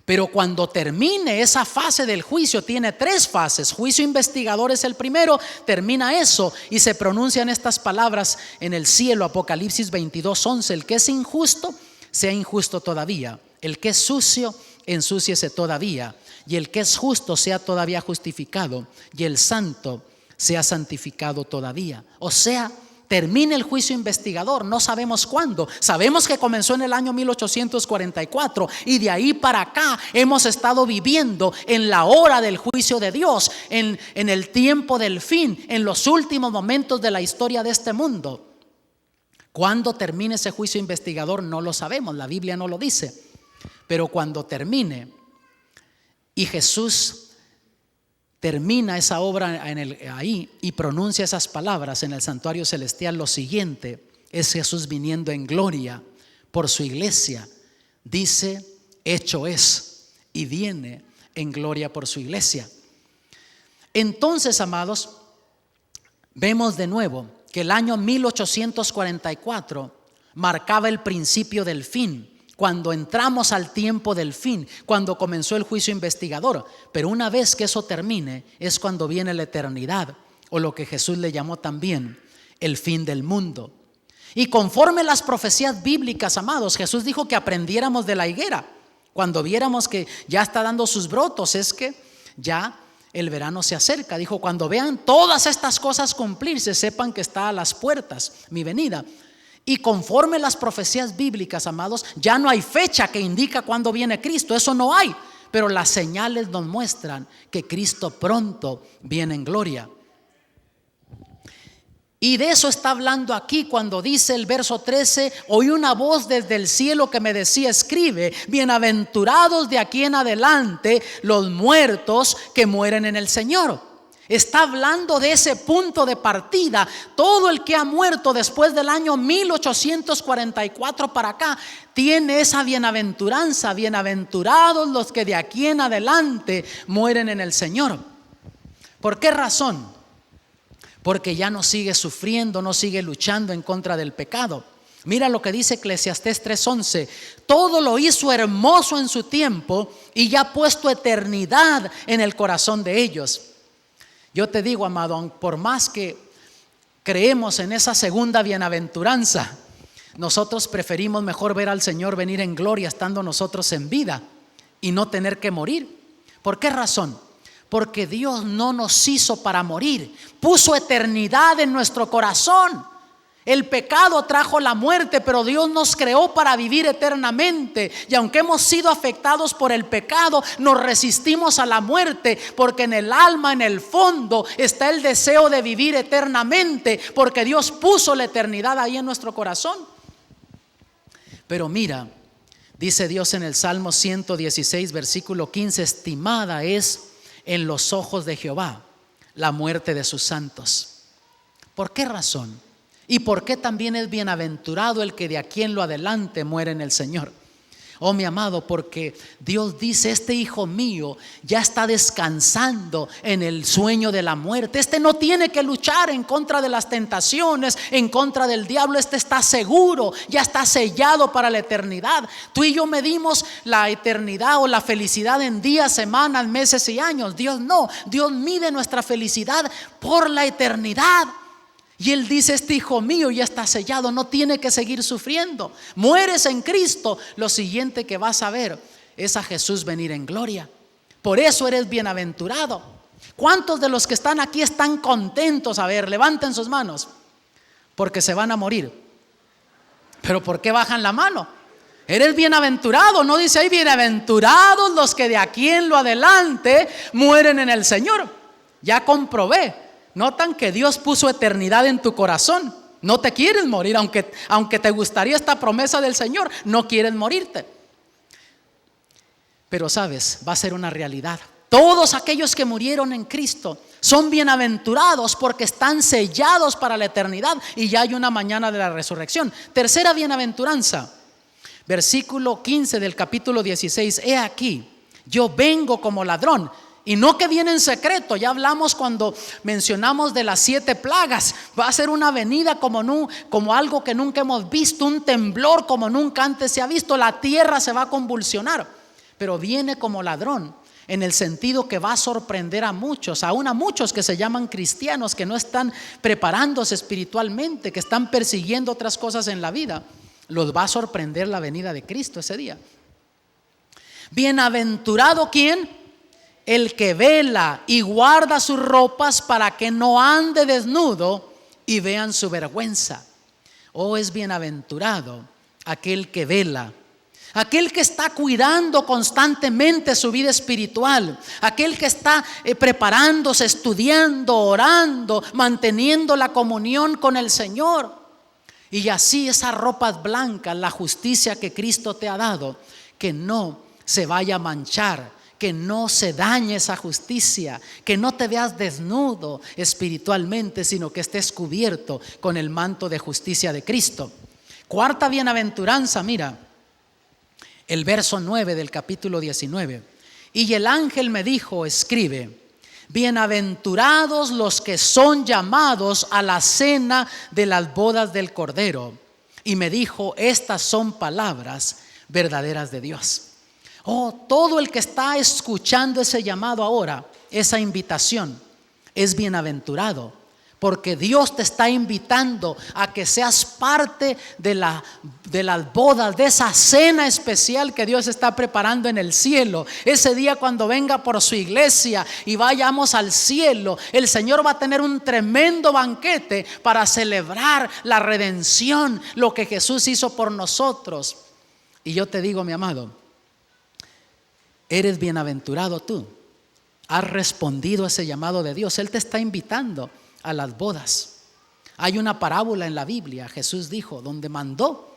Pero cuando termine esa fase del juicio, tiene 3 fases. Juicio investigador es el primero, termina eso y se pronuncian estas palabras en el cielo. Apocalipsis 22:11: el que es injusto, sea injusto todavía. El que es sucio, ensúciese todavía. Y el que es justo, sea todavía justificado. Y el santo, sea santificado todavía. O sea, termine el juicio investigador, no sabemos cuándo. Sabemos que comenzó en el año 1844 y de ahí para acá hemos estado viviendo en la hora del juicio de Dios, en el tiempo del fin, en los últimos momentos de la historia de este mundo. Cuándo termine ese juicio investigador no lo sabemos, la Biblia no lo dice. Pero cuando termine y Jesús termina esa obra ahí y pronuncia esas palabras en el santuario celestial, lo siguiente es Jesús viniendo en gloria por su iglesia. Dice: hecho es, y viene en gloria por su iglesia. Entonces, amados, vemos de nuevo que el año 1844 marcaba el principio del fin, cuando entramos al tiempo del fin, cuando comenzó el juicio investigador. Pero una vez que eso termine, es cuando viene la eternidad, o lo que Jesús le llamó también el fin del mundo. Y conforme las profecías bíblicas, amados, Jesús dijo que aprendiéramos de la higuera. Cuando viéramos que ya está dando sus brotos, es que ya el verano se acerca. Dijo: cuando vean todas estas cosas cumplirse, sepan que está a las puertas mi venida. Y conforme las profecías bíblicas, amados, ya no hay fecha que indica cuándo viene Cristo. Eso no hay. Pero las señales nos muestran que Cristo pronto viene en gloria. Y de eso está hablando aquí cuando dice el verso 13: oí una voz desde el cielo que me decía: escribe, bienaventurados de aquí en adelante los muertos que mueren en el Señor. Está hablando de ese punto de partida. Todo el que ha muerto después del año 1844 para acá tiene esa bienaventuranza. Bienaventurados los que de aquí en adelante mueren en el Señor. ¿Por qué razón? Porque ya no sigue sufriendo, no sigue luchando en contra del pecado. Mira lo que dice Eclesiastés 3:11: todo lo hizo hermoso en su tiempo y ya ha puesto eternidad en el corazón de ellos. Yo te digo, amado, por más que creemos en esa segunda bienaventuranza, nosotros preferimos mejor ver al Señor venir en gloria estando nosotros en vida y no tener que morir. ¿Por qué razón? Porque Dios no nos hizo para morir, puso eternidad en nuestro corazón. El pecado trajo la muerte, pero Dios nos creó para vivir eternamente. Y aunque hemos sido afectados por el pecado, nos resistimos a la muerte, porque en el alma, en el fondo, está el deseo de vivir eternamente, porque Dios puso la eternidad ahí en nuestro corazón. Pero mira, dice Dios en el Salmo 116, versículo 15: estimada es en los ojos de Jehová la muerte de sus santos. ¿Por qué razón? ¿Y por qué también es bienaventurado el que de aquí en lo adelante muere en el Señor? Oh, mi amado, porque Dios dice: este hijo mío ya está descansando en el sueño de la muerte. Este no tiene que luchar en contra de las tentaciones, en contra del diablo. Este está seguro, ya está sellado para la eternidad. Tú y yo medimos la eternidad o la felicidad en días, semanas, meses y años. Dios no, Dios mide nuestra felicidad por la eternidad. Y Él dice: este hijo mío ya está sellado, no tiene que seguir sufriendo. Mueres en Cristo, lo siguiente que vas a ver es a Jesús venir en gloria. Por eso eres bienaventurado. ¿Cuántos de los que están aquí están contentos? A ver, levanten sus manos. Porque se van a morir. ¿Pero por qué bajan la mano? Eres bienaventurado, no dice ahí: bienaventurados los que de aquí en lo adelante mueren en el Señor. Ya comprobé. Notan que Dios puso eternidad en tu corazón. No te quieres morir, aunque te gustaría esta promesa del Señor, no quieres morirte. Pero sabes, va a ser una realidad. Todos aquellos que murieron en Cristo son bienaventurados porque están sellados para la eternidad y ya hay una mañana de la resurrección. Tercera bienaventuranza, versículo 15 del capítulo 16: he aquí, yo vengo como ladrón. Y no que viene en secreto. Ya hablamos cuando mencionamos de las 7 plagas. Va a ser una venida como algo que nunca hemos visto, un temblor como nunca antes se ha visto. La tierra se va a convulsionar, pero viene como ladrón, en el sentido que va a sorprender a muchos, aún a muchos que se llaman cristianos, que no están preparándose espiritualmente, que están persiguiendo otras cosas en la vida. Los va a sorprender la venida de Cristo ese día. Bienaventurado, ¿quién? El que vela y guarda sus ropas para que no ande desnudo y vean su vergüenza. Oh, es bienaventurado aquel que vela, aquel que está cuidando constantemente su vida espiritual, aquel que está preparándose, estudiando, orando, manteniendo la comunión con el Señor. Y así esas ropas blancas, la justicia que Cristo te ha dado, que no se vaya a manchar, que no se dañe esa justicia, que no te veas desnudo espiritualmente, sino que estés cubierto con el manto de justicia de Cristo. Cuarta bienaventuranza, mira, el verso 9 del capítulo 19. Y el ángel me dijo, escribe: bienaventurados los que son llamados a la cena de las bodas del Cordero. Y me dijo, estas son palabras verdaderas de Dios. Oh, todo el que está escuchando ese llamado ahora, esa invitación, es bienaventurado, porque Dios te está invitando a que seas parte de las bodas, de esa cena especial que Dios está preparando en el cielo. Ese día cuando venga por su iglesia y vayamos al cielo, el Señor va a tener un tremendo banquete para celebrar la redención, lo que Jesús hizo por nosotros. Y yo te digo, mi amado, eres bienaventurado tú. Has respondido a ese llamado de Dios. Él te está invitando a las bodas. Hay una parábola en la Biblia, Jesús dijo, donde mandó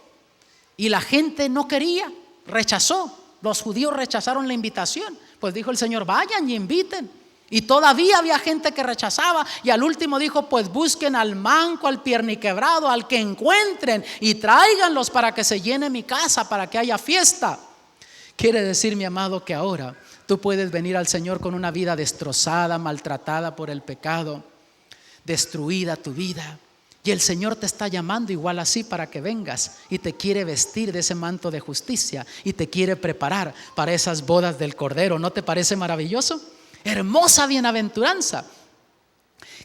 y la gente no quería, rechazó. Los judíos rechazaron la invitación. Pues dijo el Señor, vayan y inviten. Y todavía había gente que rechazaba. Y al último dijo, pues busquen al manco, al pierniquebrado, al que encuentren, y tráiganlos para que se llene mi casa, para que haya fiesta. Quiere decir, mi amado, que ahora tú puedes venir al Señor con una vida destrozada, maltratada por el pecado, destruida tu vida, y el Señor te está llamando igual así para que vengas, y te quiere vestir de ese manto de justicia y te quiere preparar para esas bodas del Cordero. ¿No te parece maravilloso? Hermosa bienaventuranza.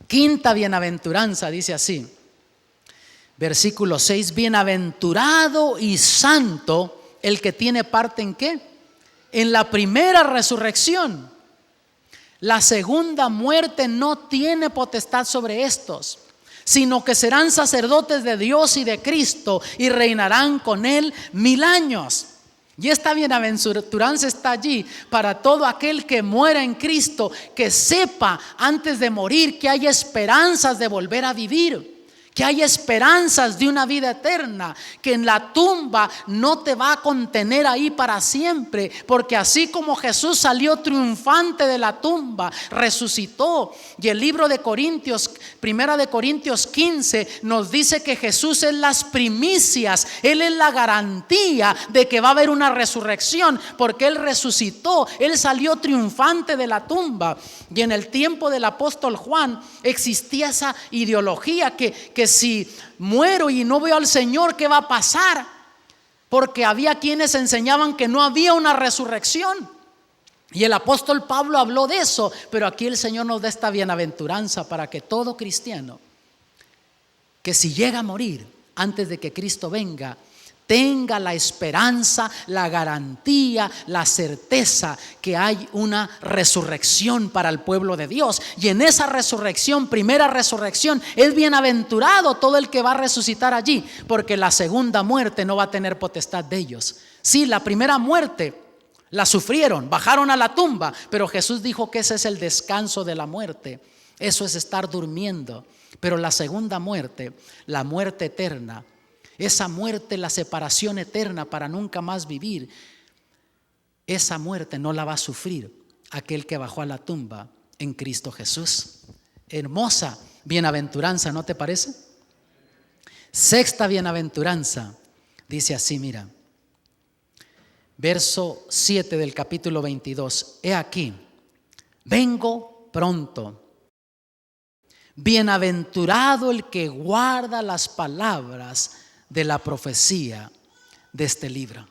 Quinta bienaventuranza dice así, versículo 6: bienaventurado y santo el que tiene parte ¿en qué? En la primera resurrección. La segunda muerte no tiene potestad sobre estos, sino que serán sacerdotes de Dios y de Cristo y reinarán con él 1000 años. Y esta bienaventuranza está allí para todo aquel que muera en Cristo, que sepa antes de morir que hay esperanzas de volver a vivir, que hay esperanzas de una vida eterna, que en la tumba no te va a contener ahí para siempre, porque así como Jesús salió triunfante de la tumba, resucitó. Y el libro de Corintios, primera de Corintios 15, nos dice que Jesús es las primicias, Él es la garantía de que va a haber una resurrección, porque Él resucitó, Él salió triunfante de la tumba. Y en el tiempo del apóstol Juan existía esa ideología que si muero y no veo al Señor, ¿qué va a pasar? Porque había quienes enseñaban que no había una resurrección. Y el apóstol Pablo habló de eso, pero aquí el Señor nos da esta bienaventuranza para que todo cristiano, que si llega a morir antes de que Cristo venga, tenga la esperanza, la garantía, la certeza que hay una resurrección para el pueblo de Dios. Y en esa resurrección, primera resurrección, es bienaventurado todo el que va a resucitar allí, porque la segunda muerte no va a tener potestad de ellos. Sí, la primera muerte la sufrieron, bajaron a la tumba, pero Jesús dijo que ese es el descanso de la muerte. Eso es estar durmiendo. Pero la segunda muerte, la muerte eterna, esa muerte, la separación eterna para nunca más vivir, esa muerte no la va a sufrir aquel que bajó a la tumba en Cristo Jesús. Hermosa bienaventuranza, ¿no te parece? Sexta bienaventuranza dice así, mira, verso 7 del capítulo 22: he aquí, vengo pronto. Bienaventurado el que guarda las palabras de la profecía de este libro.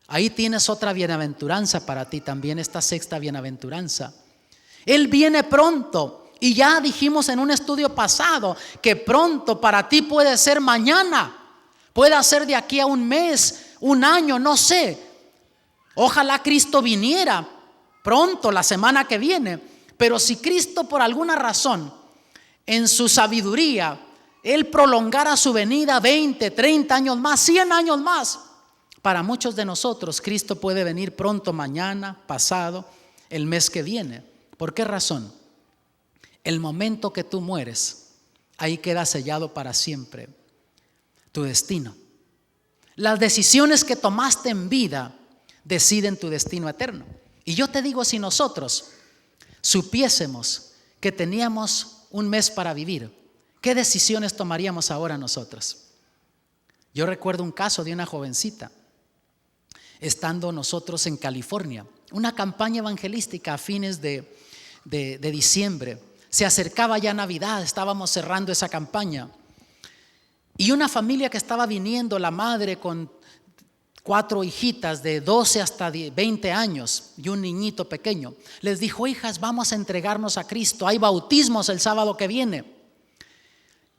Ahí tienes otra bienaventuranza para ti también, esta sexta bienaventuranza. Él viene pronto, y ya dijimos en un estudio pasado que pronto para ti puede ser mañana, puede ser de aquí a un mes, un año, no sé. Ojalá Cristo viniera pronto, la semana que viene. Pero si Cristo por alguna razón, en su sabiduría, Él prolongara su venida 20, 30 años más, 100 años más, para muchos de nosotros Cristo puede venir pronto, mañana, pasado, el mes que viene. ¿Por qué razón? El momento que tú mueres, ahí queda sellado para siempre tu destino. Las decisiones que tomaste en vida deciden tu destino eterno. Y yo te digo, si nosotros supiésemos que teníamos un mes para vivir, ¿qué decisiones tomaríamos ahora nosotros? Yo recuerdo un caso de una jovencita, estando nosotros en California, una campaña evangelística a fines de diciembre. Se acercaba ya Navidad, estábamos cerrando esa campaña. Y una familia que estaba viniendo, la madre con 4 hijitas de 12 hasta 20 años y un niñito pequeño, les dijo: hijas, vamos a entregarnos a Cristo, hay bautismos el sábado que viene.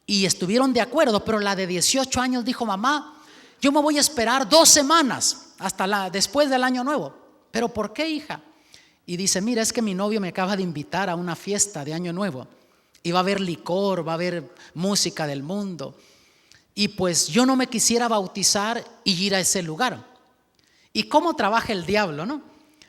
Y estuvieron de acuerdo, pero la de 18 años dijo: mamá, yo me voy a esperar 2 semanas hasta después del año nuevo. ¿Pero por qué, hija? Y dice: mira, es que mi novio me acaba de invitar a una fiesta de año nuevo y va a haber licor, va a haber música del mundo, y pues yo no me quisiera bautizar y ir a ese lugar. ¿Y cómo trabaja el diablo, no?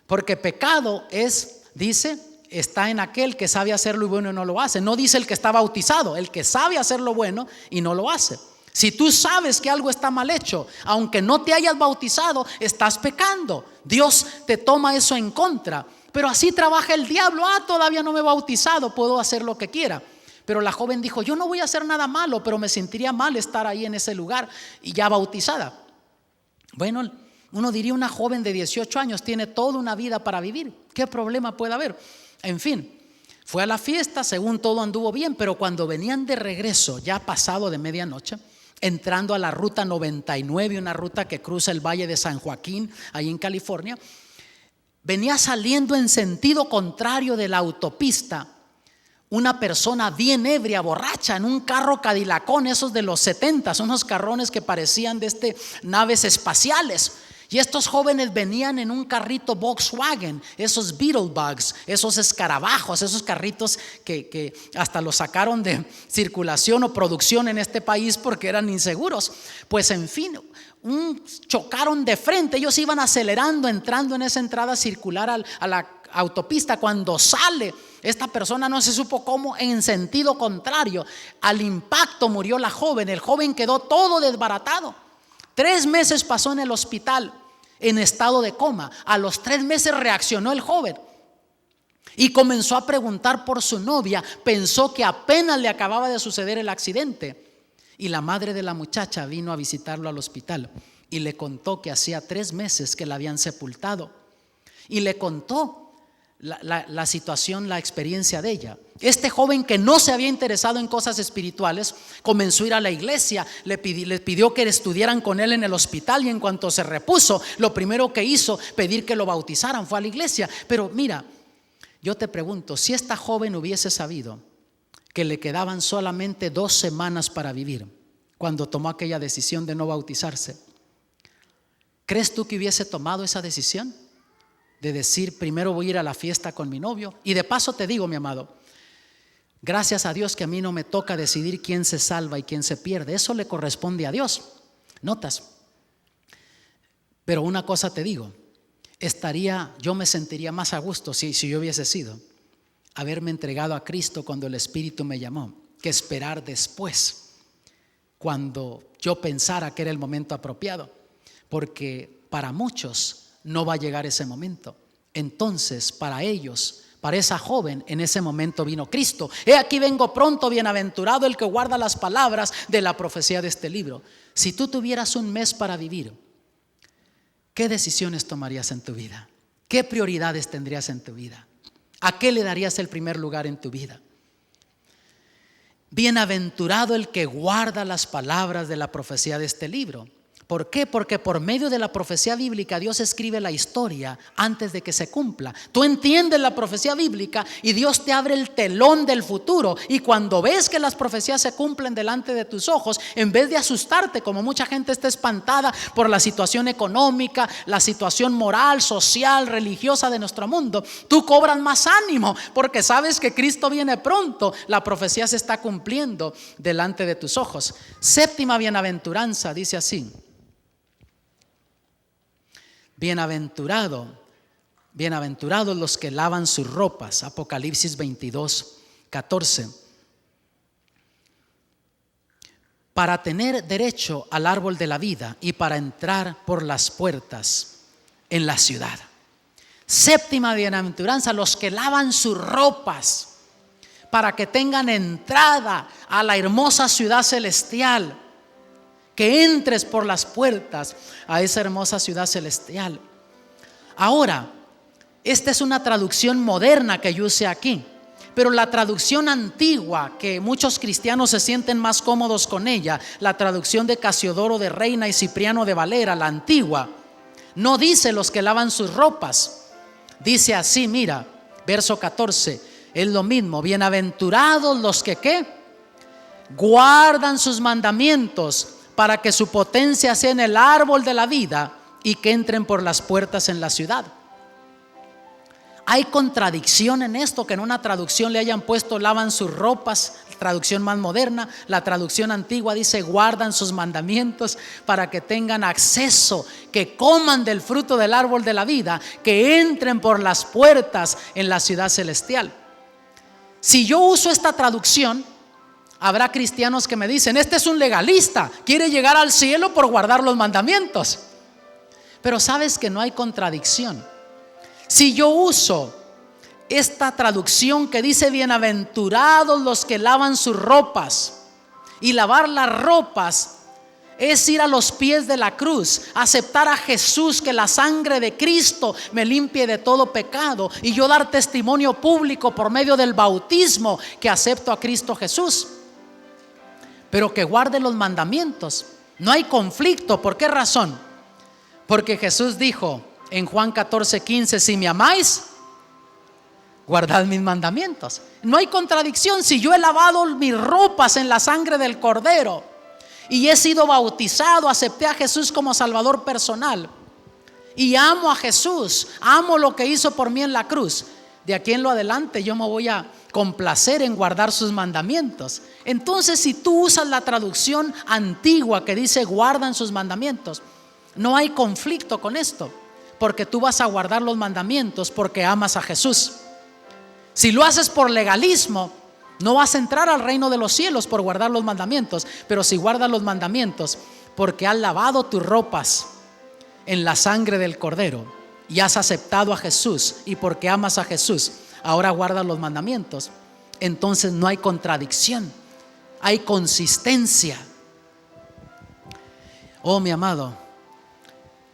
Porque pecado es, dice, está en aquel que sabe hacer lo bueno y no lo hace. No dice el que está bautizado, el que sabe hacer lo bueno y no lo hace. Si tú sabes que algo está mal hecho, aunque no te hayas bautizado, estás pecando. Dios te toma eso en contra. Pero así trabaja el diablo. Todavía no me he bautizado, puedo hacer lo que quiera. Pero la joven dijo: yo no voy a hacer nada malo, pero me sentiría mal estar ahí en ese lugar y ya bautizada. Bueno, uno diría, una joven de 18 años tiene toda una vida para vivir. ¿Qué problema puede haber? En fin, fue a la fiesta, según todo anduvo bien, pero cuando venían de regreso, ya pasado de medianoche, entrando a la ruta 99, una ruta que cruza el Valle de San Joaquín, ahí en California, venía saliendo en sentido contrario de la autopista una persona bien ebria, borracha, en un carro Cadillacón, esos de los 70, unos carrones que parecían de naves espaciales. Y estos jóvenes venían en un carrito Volkswagen, esos Beetlebugs, esos escarabajos, esos carritos que hasta los sacaron de circulación o producción en este país porque eran inseguros. Pues en fin, chocaron de frente. Ellos iban acelerando, entrando en esa entrada circular a la autopista. Cuando sale esta persona, no se supo cómo, en sentido contrario al impacto murió la joven. El joven quedó todo desbaratado. 3 meses pasó en el hospital en estado de coma. A los 3 meses reaccionó el joven y comenzó a preguntar por su novia. Pensó que apenas le acababa de suceder el accidente. Y la madre de la muchacha vino a visitarlo al hospital y le contó que hacía 3 meses que la habían sepultado. Y le contó la situación, la experiencia de ella. Este joven, que no se había interesado en cosas espirituales, comenzó a ir a la iglesia, le pidió que estuvieran con él en el hospital, y en cuanto se repuso, lo primero que hizo, pedir que lo bautizaran, fue a la iglesia. Pero mira, yo te pregunto, si esta joven hubiese sabido que le quedaban solamente 2 semanas para vivir cuando tomó aquella decisión de no bautizarse, ¿crees tú que hubiese tomado esa decisión de decir: primero voy a ir a la fiesta con mi novio? Y de paso te digo, mi amado, gracias a Dios que a mí no me toca decidir quién se salva y quién se pierde. Eso le corresponde a Dios. ¿Notas? Pero una cosa te digo, yo me sentiría más a gusto si yo hubiese sido haberme entregado a Cristo cuando el Espíritu me llamó, que esperar después, cuando yo pensara que era el momento apropiado, porque para muchos no va a llegar ese momento. Entonces, para ellos, para esa joven, en ese momento vino Cristo. He aquí vengo pronto, bienaventurado el que guarda las palabras de la profecía de este libro. Si tú tuvieras un mes para vivir, ¿qué decisiones tomarías en tu vida? ¿Qué prioridades tendrías en tu vida? ¿A qué le darías el primer lugar en tu vida? Bienaventurado el que guarda las palabras de la profecía de este libro. ¿Por qué? Porque por medio de la profecía bíblica Dios escribe la historia antes de que se cumpla. Tú entiendes la profecía bíblica y Dios te abre el telón del futuro. Y cuando ves que las profecías se cumplen delante de tus ojos, en vez de asustarte, como mucha gente está espantada por la situación económica, la situación moral, social, religiosa de nuestro mundo, tú cobras más ánimo porque sabes que Cristo viene pronto. La profecía se está cumpliendo delante de tus ojos. Séptima bienaventuranza dice así: bienaventurados los que lavan sus ropas. Apocalipsis 22:14. Para tener derecho al árbol de la vida y para entrar por las puertas en la ciudad. Séptima bienaventuranza, los que lavan sus ropas para que tengan entrada a la hermosa ciudad celestial. Que entres por las puertas a esa hermosa ciudad celestial. Ahora, esta es una traducción moderna que yo usé aquí, pero la traducción antigua, que muchos cristianos se sienten más cómodos con ella, la traducción de Casiodoro de Reina y Cipriano de Valera, la antigua, no dice los que lavan sus ropas. Dice así, mira, verso 14, es lo mismo: bienaventurados los que ¿qué? Guardan sus mandamientos, para que su potencia sea en el árbol de la vida y que entren por las puertas en la ciudad. Hay contradicción en esto, que en una traducción le hayan puesto lavan sus ropas, traducción más moderna. La traducción antigua dice guardan sus mandamientos para que tengan acceso, que coman del fruto del árbol de la vida, que entren por las puertas en la ciudad celestial. Si yo uso esta traducción, habrá cristianos que me dicen: este es un legalista, quiere llegar al cielo por guardar los mandamientos. Pero sabes que no hay contradicción. Si yo uso esta traducción que dice bienaventurados los que lavan sus ropas, y lavar las ropas es ir a los pies de la cruz, aceptar a Jesús, que la sangre de Cristo me limpie de todo pecado, y yo dar testimonio público por medio del bautismo que acepto a Cristo Jesús. Pero que guarde los mandamientos. No hay conflicto. ¿Por qué razón? Porque Jesús dijo en Juan 14:15: si me amáis, guardad mis mandamientos. No hay contradicción. Si yo he lavado mis ropas en la sangre del Cordero y he sido bautizado, acepté a Jesús como Salvador personal y amo a Jesús, amo lo que hizo por mí en la cruz, de aquí en lo adelante yo me voy a complacer en guardar sus mandamientos. Entonces, si tú usas la traducción antigua que dice guardan sus mandamientos, no hay conflicto con esto, porque tú vas a guardar los mandamientos porque amas a Jesús. Si lo haces por legalismo, no vas a entrar al reino de los cielos por guardar los mandamientos. Pero si guardas los mandamientos porque has lavado tus ropas en la sangre del Cordero y has aceptado a Jesús, y porque amas a Jesús ahora guardas los mandamientos, entonces no hay contradicción, hay consistencia. Oh, mi amado,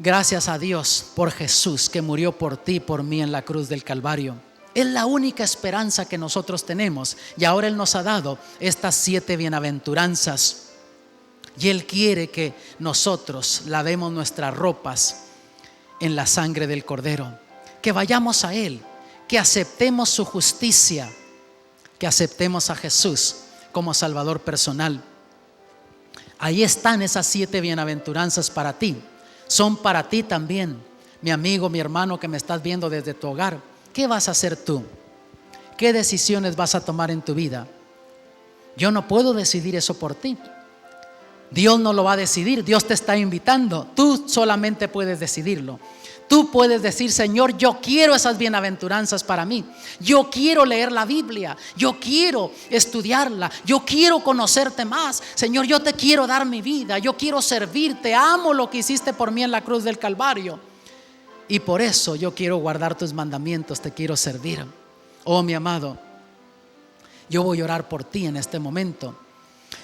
gracias a Dios por Jesús, que murió por ti y por mí en la cruz del Calvario. Es la única esperanza que nosotros tenemos, y ahora Él nos ha dado estas 7 bienaventuranzas, y Él quiere que nosotros lavemos nuestras ropas en la sangre del Cordero, que vayamos a Él, que aceptemos su justicia, que aceptemos a Jesús como Salvador personal. Ahí están esas 7 bienaventuranzas para ti. Son para ti también, mi amigo, mi hermano, que me estás viendo desde tu hogar. ¿Qué vas a hacer tú? ¿Qué decisiones vas a tomar en tu vida? Yo no puedo decidir eso por ti. Dios no lo va a decidir. Dios te está invitando. Tú solamente puedes decidirlo. Tú puedes decir: Señor, yo quiero esas bienaventuranzas para mí. Yo quiero leer la Biblia. Yo quiero estudiarla. Yo quiero conocerte más. Señor, yo te quiero dar mi vida. Yo quiero servirte. Amo lo que hiciste por mí en la cruz del Calvario. Y por eso yo quiero guardar tus mandamientos. Te quiero servir. Oh, mi amado, yo voy a orar por ti en este momento.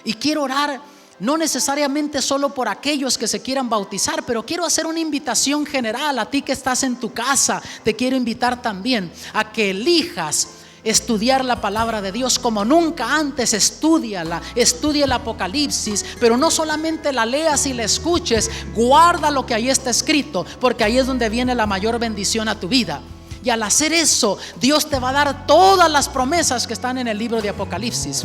Y quiero orar no necesariamente solo por aquellos que se quieran bautizar, pero quiero hacer una invitación general a ti que estás en tu casa. Te quiero invitar también a que elijas estudiar la palabra de Dios como nunca antes. Estudia el Apocalipsis, pero no solamente la leas y la escuches, guarda lo que ahí está escrito, porque ahí es donde viene la mayor bendición a tu vida. Y al hacer eso, Dios te va a dar todas las promesas que están en el libro de Apocalipsis.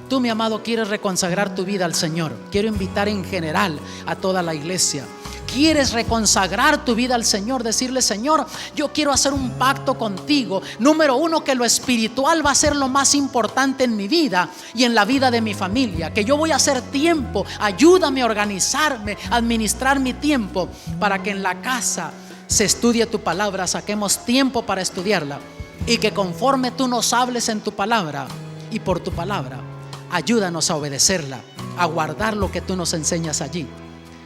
Tú, mi amado, quieres reconsagrar tu vida al Señor. Quiero invitar en general a toda la iglesia. Quieres reconsagrar tu vida al Señor, decirle: Señor, yo quiero hacer un pacto contigo. Número uno, que lo espiritual va a ser lo más importante en mi vida y en la vida de mi familia. Que yo voy a hacer tiempo. Ayúdame a organizarme, a administrar mi tiempo, para que en la casa se estudie tu palabra, saquemos tiempo para estudiarla, y que conforme tú nos hables en tu palabra y por tu palabra, ayúdanos a obedecerla, a guardar lo que tú nos enseñas allí,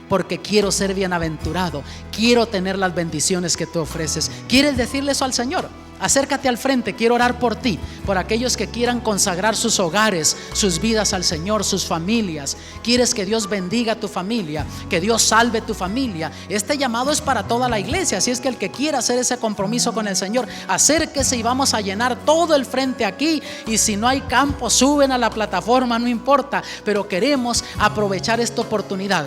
porque quiero ser bienaventurado, quiero tener las bendiciones que tú ofreces. ¿Quieres decirle eso al Señor? Acércate al frente, quiero orar por ti, por aquellos que quieran consagrar sus hogares, sus vidas al Señor, sus familias. Quieres que Dios bendiga tu familia, que Dios salve tu familia. Este llamado es para toda la iglesia, así es que el que quiera hacer ese compromiso con el Señor, acérquese y vamos a llenar todo el frente aquí. Y si no hay campo, suben a la plataforma, no importa, pero queremos aprovechar esta oportunidad.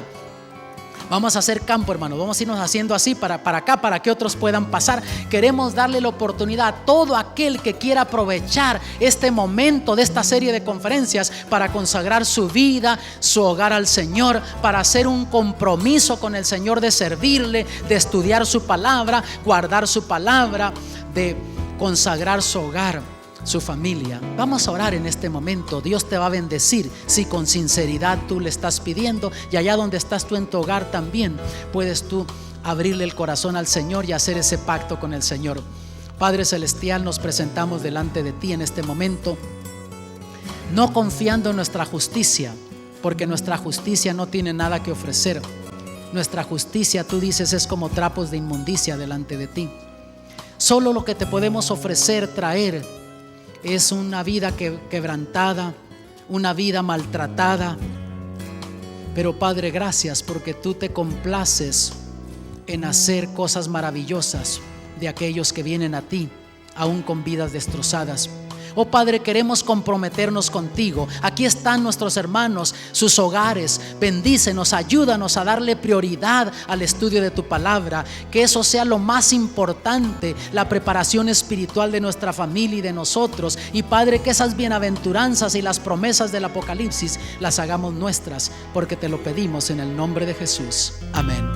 Vamos a hacer campo, hermano. Vamos a irnos haciendo así para acá, para que otros puedan pasar. Queremos darle la oportunidad a todo aquel que quiera aprovechar este momento de esta serie de conferencias para consagrar su vida, su hogar al Señor, para hacer un compromiso con el Señor de servirle, de estudiar su palabra, guardar su palabra, de consagrar su hogar, su familia. Vamos a orar en este momento. Dios te va a bendecir si con sinceridad tú le estás pidiendo, y allá donde estás tú en tu hogar también puedes tú abrirle el corazón al Señor y hacer ese pacto con el Señor. Padre celestial, nos presentamos delante de ti en este momento, no confiando en nuestra justicia, porque nuestra justicia no tiene nada que ofrecer. Nuestra justicia, tú dices, es como trapos de inmundicia delante de ti. Solo lo que te podemos ofrecer, traer, es una vida quebrantada, una vida maltratada. Pero Padre, gracias porque tú te complaces en hacer cosas maravillosas de aquellos que vienen a ti, aún con vidas destrozadas. Oh Padre, queremos comprometernos contigo. Aquí están nuestros hermanos, sus hogares. Bendícenos, ayúdanos a darle prioridad al estudio de tu palabra. Que eso sea lo más importante, la preparación espiritual de nuestra familia y de nosotros. Y Padre, que esas bienaventuranzas y las promesas del Apocalipsis las hagamos nuestras, porque te lo pedimos en el nombre de Jesús. Amén.